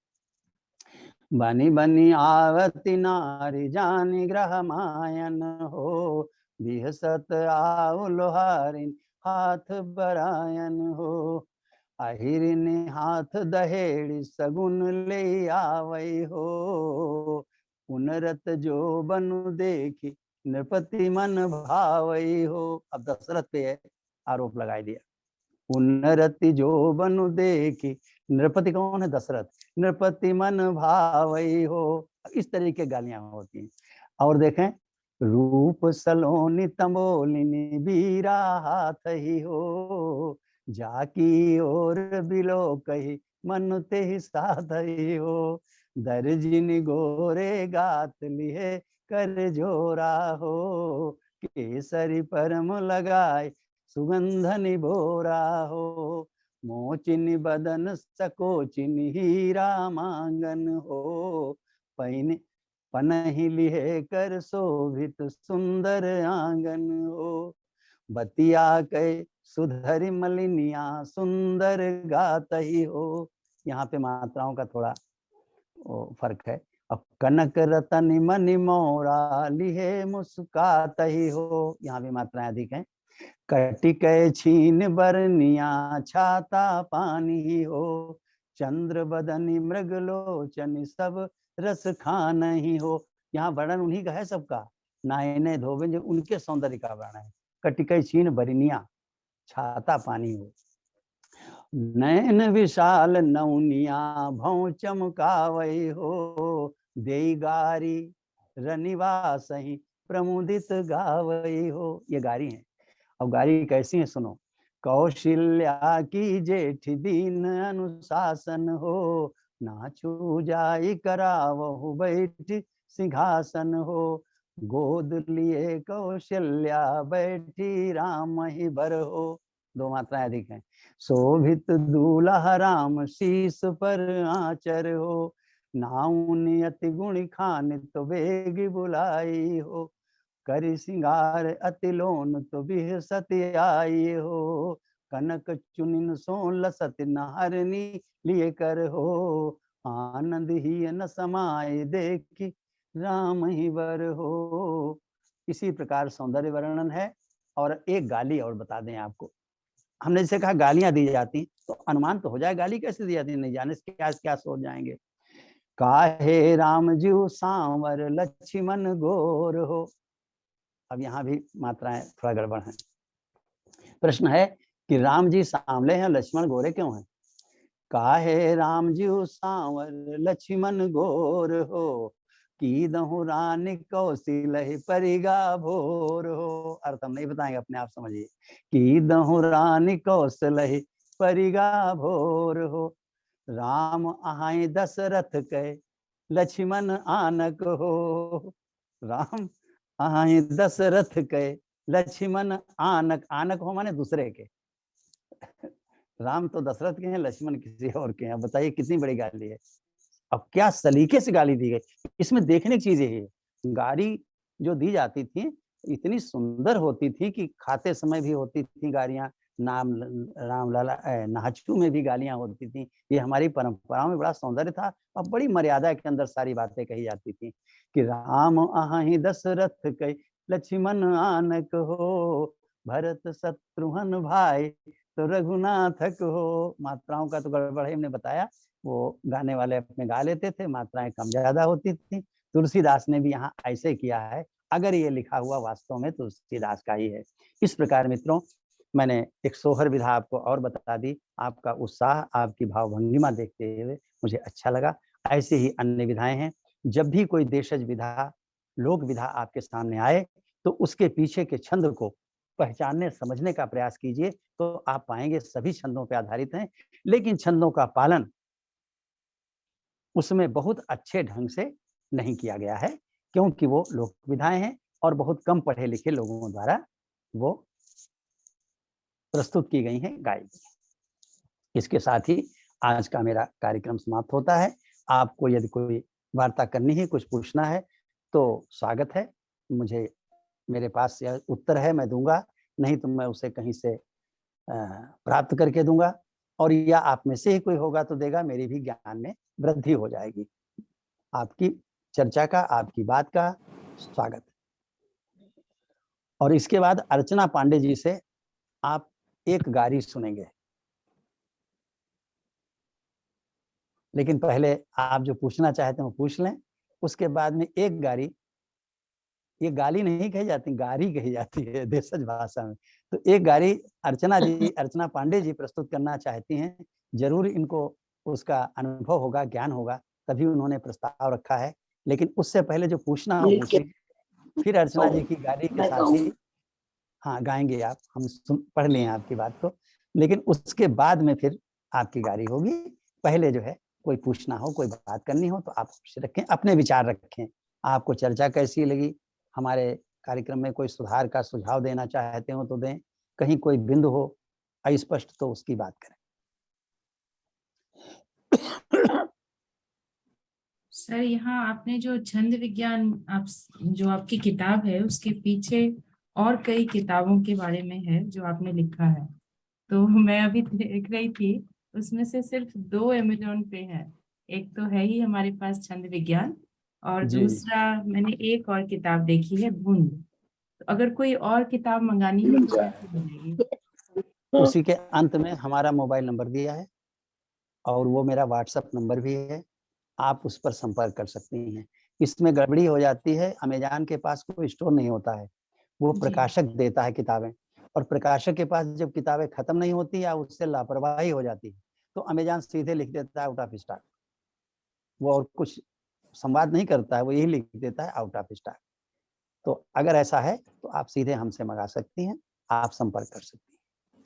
बनी बनी आवती नारी जानी ग्रह मायन हो, बिहसत आउ लोहारिन हाथ बरायन हो, अहिरिन हाथ दहेड़ी सगुन ले आवई हो, पुनरत जो बनु देखी नृपति मन भावई हो। अब दशरथ पे आरोप लगाई दिया, उन्नरति जो बनु देखी। नृपति कौन है? दशरथ। नृपति मन भावई हो। इस तरह की गालियां होती हैं। और देखें, रूप सलोनी तंबोलिनी बीरा हाथ ही हो, जाकी और बिलो कही मन ते ही साथ ही हो, दर्जिन गोरे गात लिहे कर जोरा हो, केसरी परम लगाए सुगंधनि बोरा हो, मोचिन बदन सकोचिन हीरा मांगन हो, पैन पनहि लिहे कर शोभित सुंदर आंगन हो, बतिया कै सुधरि मलिनिया सुंदर गात ही हो। यहाँ पे मात्राओं का थोड़ा फर्क है। अब कनक रतन मनि मोरा लिहे मुस्कात ही हो, यहाँ भी मात्राएं अधिक हैं। कटिक छीन बरनिया छाता पानी हो, चंद्र बदनी मृगलोचन सब रस खान ही हो। यहाँ वर्णन उन्हीं का है सबका, नायने धोबे जो उनके सौंदर्य का वर्णन है। कटिक छीन बरनिया छाता पानी हो, नैन विशाल नौनिया भौ चमकावई हो, देई गारी रनिवास ही प्रमुदित गावई हो। ये गारी है। अब गारी कैसी है सुनो। कौशल्या की जेठ दीन अनुशासन हो, नाचू जाई करावहु बैठ सिंहासन हो, गोद लिए कौशल्या बैठी राम ही बर हो। दो मात्राएं अधिक हैं। शोभित दूल्हा राम शीस पर आचर हो, नाउन अति गुण खान तो बेग बुलाई हो, करि सिंगार अति लोन तो बिह सति आई हो, कनक चुनिन सो लसत नहरनी लिए कर हो, आनंद ही न समाये देखी राम ही वर हो। इसी प्रकार सौंदर्य वर्णन है। और एक गाली और बता दें आपको। हमने जैसे कहा गालियां दी जाती, तो अनुमान तो हो जाए गाली कैसे दी जाती, नहीं जाने से क्या क्या सोच जाएंगे। काहे राम जीव सांवर लक्ष्मण गोर हो। अब यहाँ भी मात्राएं थोड़ा गड़बड़ हैं। प्रश्न है कि राम जी सांवले हैं, लक्ष्मण गोरे क्यों हैं? काहे राम जी सांवर लक्ष्मण गोर हो, की दहु रानी कौशिलहि परिगा भोर हो। अर्थ हम नहीं बताएंगे, अपने आप समझिए। की दहु रानी कौशलहि परिगा भोर हो, राम आहाई दशरथ कहे लक्ष्मण आनक हो। राम आहाई दशरथ कहे लक्ष्मण आनक। आनक हो माने दूसरे के। राम तो दशरथ के हैं, लक्ष्मण किसी और के हैं। बताइए कितनी बड़ी गाली है। अब क्या सलीके से गाली दी गई। इसमें देखने की चीज यही है। गाली जो दी जाती थी इतनी सुंदर होती थी कि खाते समय भी होती थी गालियां, नाम राम लाला नाचू में भी गालियां होती थी। ये हमारी परंपराओं में बड़ा सौंदर्य था और बड़ी मर्यादा के अंदर सारी बातें कही जाती थी कि राम आहि दशरथ कई लक्ष्मण आनक हो, भरत शत्रुघ्न भाई तो रघुनाथक हो। मात्राओं का तो गड़बड़ है, हमने बताया। वो गाने वाले अपने गा लेते थे, मात्राएं कम ज्यादा होती थी। तुलसीदास ने भी यहाँ ऐसे किया है, अगर ये लिखा हुआ वास्तव में तुलसीदास का ही है। इस प्रकार मित्रों, मैंने एक सोहर विधा आपको और बता दी। आपका उत्साह, आपकी भावभंगिमा देखते हुए मुझे अच्छा लगा। ऐसे ही अन्य विधाएं हैं। जब भी कोई देशज विधा, लोक विधा आपके सामने आए तो उसके पीछे के छंद को पहचानने समझने का प्रयास कीजिए, तो आप पाएंगे सभी छंदों पर आधारित हैं, लेकिन छंदों का पालन उसमें बहुत अच्छे ढंग से नहीं किया गया है, क्योंकि वो लोक विधाएं हैं और बहुत कम पढ़े लिखे लोगों द्वारा वो प्रस्तुत की गई हैं, गाई गई। इसके साथ ही आज का मेरा कार्यक्रम समाप्त होता है। आपको यदि कोई वार्ता करनी है, कुछ पूछना है तो स्वागत है। मुझे मेरे पास उत्तर है, मैं दूंगा, नहीं तो मैं उसे कहीं से प्राप्त करके दूंगा, और या आप में से ही कोई होगा तो देगा। मेरी भी ज्ञान में वृद्धि हो जाएगी। आपकी चर्चा का, आपकी बात का स्वागत। और इसके बाद अर्चना पांडे जी से आप एक गारी सुनेंगे, लेकिन पहले आप जो पूछना चाहते हैं वो पूछ लें। उसके बाद में एक गारी ये गाली नहीं कही जाती, गारी कही जाती है देशज भाषा में। तो एक गारी अर्चना पांडे जी प्रस्तुत करना चाहती हैं। जरूर इनको उसका अनुभव होगा, ज्ञान होगा, तभी उन्होंने प्रस्ताव रखा है। लेकिन उससे पहले जो पूछना हो पूछिए, फिर अर्चना जी की गाली के साथ ही हाँ गाएंगे आप, हम पढ़ लिए आपकी बात को, लेकिन उसके बाद में फिर आपकी गाड़ी होगी। पहले जो है कोई पूछना हो, कोई बात करनी हो तो आप रखें, अपने विचार रखें। आपको चर्चा कैसी लगी, हमारे कार्यक्रम में कोई सुधार का सुझाव देना चाहते हो तो दें, कहीं कोई बिंदु हो अस्पष्ट तो उसकी बात करें। सर, यहाँ आपने जो छंद विज्ञान जो आपकी किताब है उसके पीछे और कई किताबों के बारे में है जो आपने लिखा है, तो मैं अभी देख रही थी, उसमें से सिर्फ 2 अमेज़न पे है। एक तो है ही हमारे पास छंद विज्ञान, और दूसरा मैंने एक और किताब देखी है, बूंद। तो अगर कोई और किताब मंगानी हो तो कैसे मिलेगी? उसी के अंत में हमारा मोबाइल नंबर दिया है और वो मेरा व्हाट्सएप नंबर भी है, आप उस पर संपर्क कर सकती हैं। इसमें गड़बड़ी हो जाती है, अमेज़न के पास कोई स्टोर नहीं होता है, वो प्रकाशक देता है किताबें, और प्रकाशक के पास जब किताबें खत्म नहीं होती या उससे लापरवाही हो जाती है तो अमेज़न सीधे लिख देता है आउट ऑफ स्टॉक। वो और कुछ संवाद नहीं करता है, वो यही लिख देता है आउट ऑफ स्टॉक। तो अगर ऐसा है तो आप सीधे हमसे मंगा सकती हैं, आप संपर्क कर सकती हैं।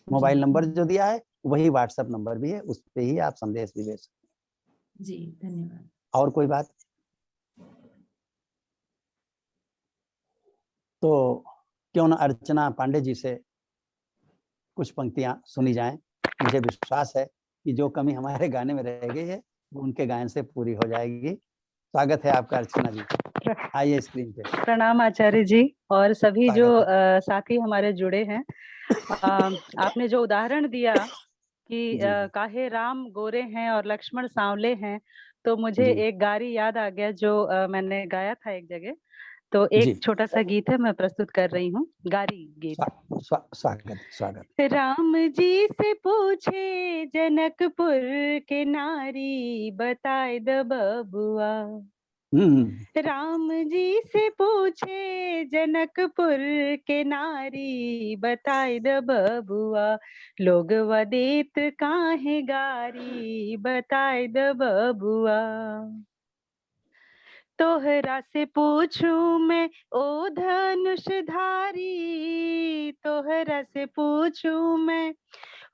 मोबाइल नंबर जो दिया है वही व्हाट्सएप नंबर भी है, उस पे ही आप संदेश भी भेज सकते हैं। जी, धन्यवाद। और कोई बात? तो क्यों ना अर्चना पांडे जी से कुछ पंक्तियां सुनी जाएं। मुझे विश्वास है कि जो कमी हमारे गाने में रह गई है वो उनके गायन से पूरी हो जाएगी। स्वागत है आपका अर्चना जी, आइए स्क्रीन पे। प्रणाम आचार्य जी और सभी जो साथी हमारे जुड़े हैं। आपने जो उदाहरण दिया कि काहे राम गोरे हैं और लक्ष्मण सांवले हैं, तो मुझे एक गारी याद आ गया जो मैंने गाया था एक जगह। तो एक छोटा सा गीत है, मैं प्रस्तुत कर रही हूँ, गारी गीत। स्वागत। राम जी से पूछे जनकपुर के नारी, बताए द बबुआ। राम जी से पूछे जनकपुर के नारी, बताए द बबुआ। लोग वदेत काहे गारी, बताए द बबुआ। तोहरा से पूछूं मैं ओ धनुषधारी, तोहरा से पूछूं मैं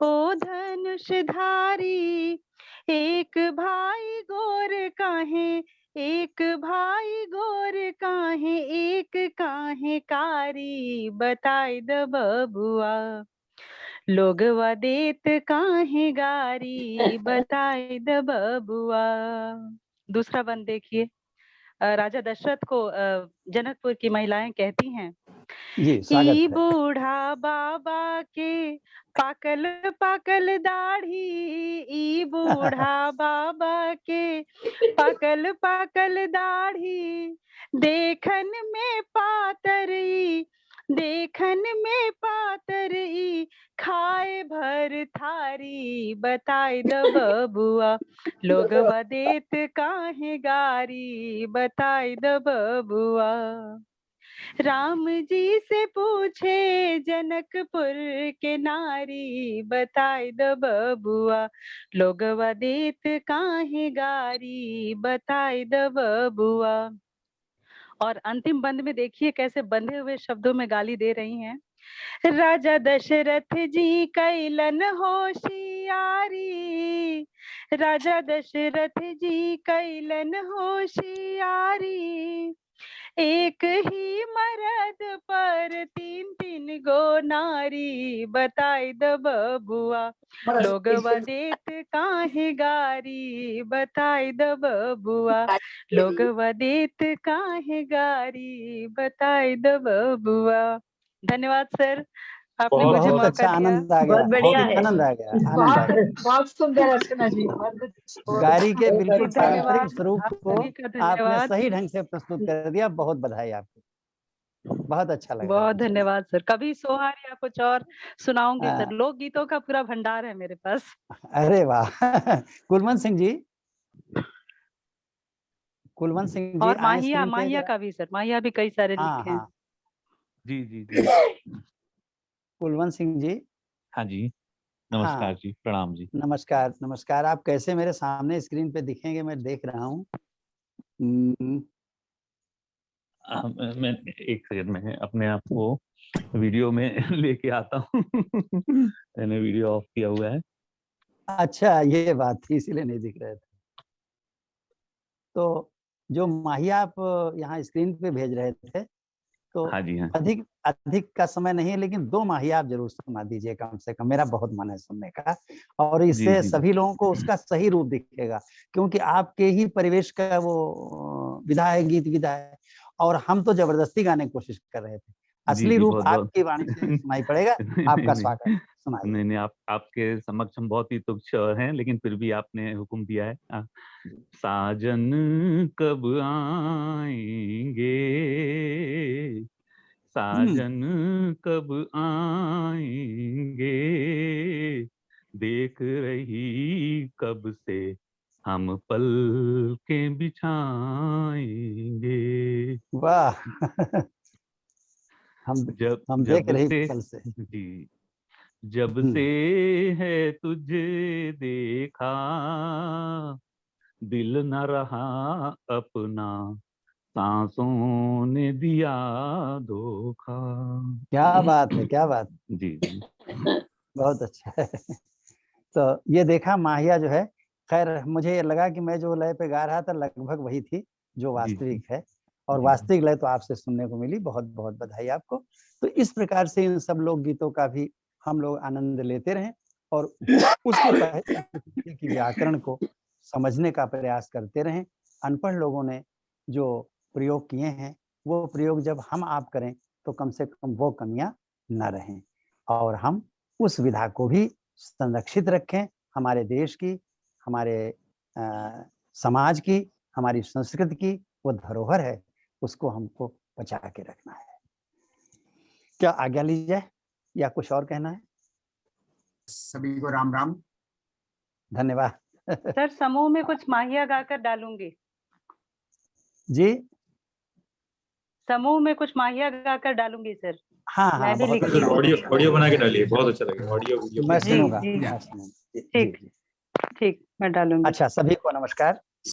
ओ धनुषधारी। एक भाई गोर काहे, एक भाई गोर काहे, एक काहे कारी, बताए द बबुआ। लोग वदेत काहे गारी, बताए द बबुआ। दूसरा बंद देखिए। राजा दशरथ को जनकपुर की महिलाएं कहती हैं, ई बूढ़ा बाबा के पाकल पाकल दाढ़ी, ई बूढ़ा बाबा के पाकल पाकल दाढ़ी। देखन में पातरी, देखन में पातरी, खाए भर थारी, बताए द बबुआ। लोग वदेत काहे गारी, बताए द बबुआ। राम जी से पूछे जनकपुर के नारी, बताए द बबुआ। लोग वदेत काहे गारी, बताए द बबुआ। और अंतिम बंद में देखिए कैसे बंधे हुए शब्दों में गाली दे रही हैं। राजा दशरथ जी कैलन होशियारी, राजा दशरथ जी कैलन होशियारी। एक ही मर्द पर तीन तीन गो नारी, बताए द बबुआ। लोग वदेत काहे गारी, बताए द बबुआ। लोग वदेत काहे गारी, बताए द बबुआ। धन्यवाद सर, आपने मुझे बहुत मौका अच्छा, दिया। आनंद आ गया, बहुत बढ़िया है, आनंद आ गया, आनंद आ गया। बहुत सुंदर अर्चना जी। गारी के बिल्कुल पारंपरिक धन्यवाद, स्वरूप आप को सभी का आपने धन्यवाद। सही ढंग से प्रस्तुत कर दिया, बहुत बधाई आपको, बहुत अच्छा लगा। बहुत धन्यवाद सर, कभी सोहार या कुछ और सुनाऊंगी सर, लोकगीतों का पूरा भंडार है मेरे पास। अरे वाह। कुलवंत सिंह जी, कुलवंत सिंह जी और आए माहिया स्क्रीन पे माहिया जरा। का भी सर, माहिया भी कई सारे हाँ लिखे हैं। हाँ, जी जी जी। कुलवंत सिंह जी। हाँ जी, नमस्कार हाँ, जी, प्रणाम जी। नमस्कार नमस्कार। आप कैसे मेरे सामने स्क्रीन पे दिखेंगे, मैं देख रहा हूँ। मैं एक सेकंड में अपने आप को वीडियो में लेके आता हूँ। मैंने वीडियो ऑफ किया हुआ है। अच्छा, ये बात थी, इसीलिए नहीं दिख रहे थे। तो जो माहिया आप यहाँ स्क्रीन पे भेज रहे थे, तो हाँ जी, हाँ। अधिक अधिक का समय नहीं है, लेकिन 2 माहिया आप जरूर सुना दीजिए कम से कम। मेरा बहुत मन है सुनने का, और जी इससे जी जी। सभी लोगों को उसका सही रूप दिखेगा, क्योंकि आपके ही परिवेश का वो विधा है, गीत विधा है, और हम तो जबरदस्ती गाने की कोशिश कर रहे थे। जी असली जी, रूप बहुत बहुत। आपकी वाणी से सुनाई पड़ेगा। नहीं आपका नहीं स्वागत, सुनाइए। नहीं नहीं, आपके समक्ष हम बहुत ही तुच्छ हैं, लेकिन फिर भी आपने हुक्म दिया है। साजन कब आएंगे, साजन कब आएंगे, देख रही कब से हम पलकें बिछाएंगे। वाह। हम जब हम देख जब रही से कल से। जी, जब से है तुझे देखा, दिल न रहा अपना, सांसों ने दिया धोखा। क्या बात है, क्या बात। जी जी बहुत अच्छा है। तो ये देखा माहिया जो है, खैर मुझे ये लगा कि मैं जो लय पे गा रहा था लगभग वही थी जो जी जी वास्तविक है, और जी वास्तविक लय तो आपसे सुनने को मिली। बहुत बहुत बधाई आपको। तो इस प्रकार से इन सब लोक गीतों का भी हम लोग आनंद लेते रहें, और उसके साहित्य की व्याकरण को समझने का प्रयास करते रहें। अनपढ़ लोगों ने जो प्रयोग किए हैं, वो प्रयोग जब हम आप करें तो कम से कम वो कमियां न रहें, और हम उस विधा को भी संरक्षित रखें। हमारे देश की, हमारे समाज की, हमारी संस्कृति की वो धरोहर है, उसको हमको बचा के रखना है। क्या आज्ञा ली जाए या कुछ और कहना है? सभी को राम राम। धन्यवाद। सर समूह में कुछ माहिया गाकर डालूंगी। जी, समूह में कुछ माहिया गाकर डालूंगी सर। हाँ मैं हाँ, भी बहुत लिखती हूँ। ऑडियो ऑडियो बना के डालिए, बहुत अच्छा लगेगा। ऑडियो वीडियो मैं जी सुनूंगा, जी मैं सुनूंगा। जी, ठीक जी। ठीक, मैं डालूंगी। अच्छा, सभी को नमस्कार।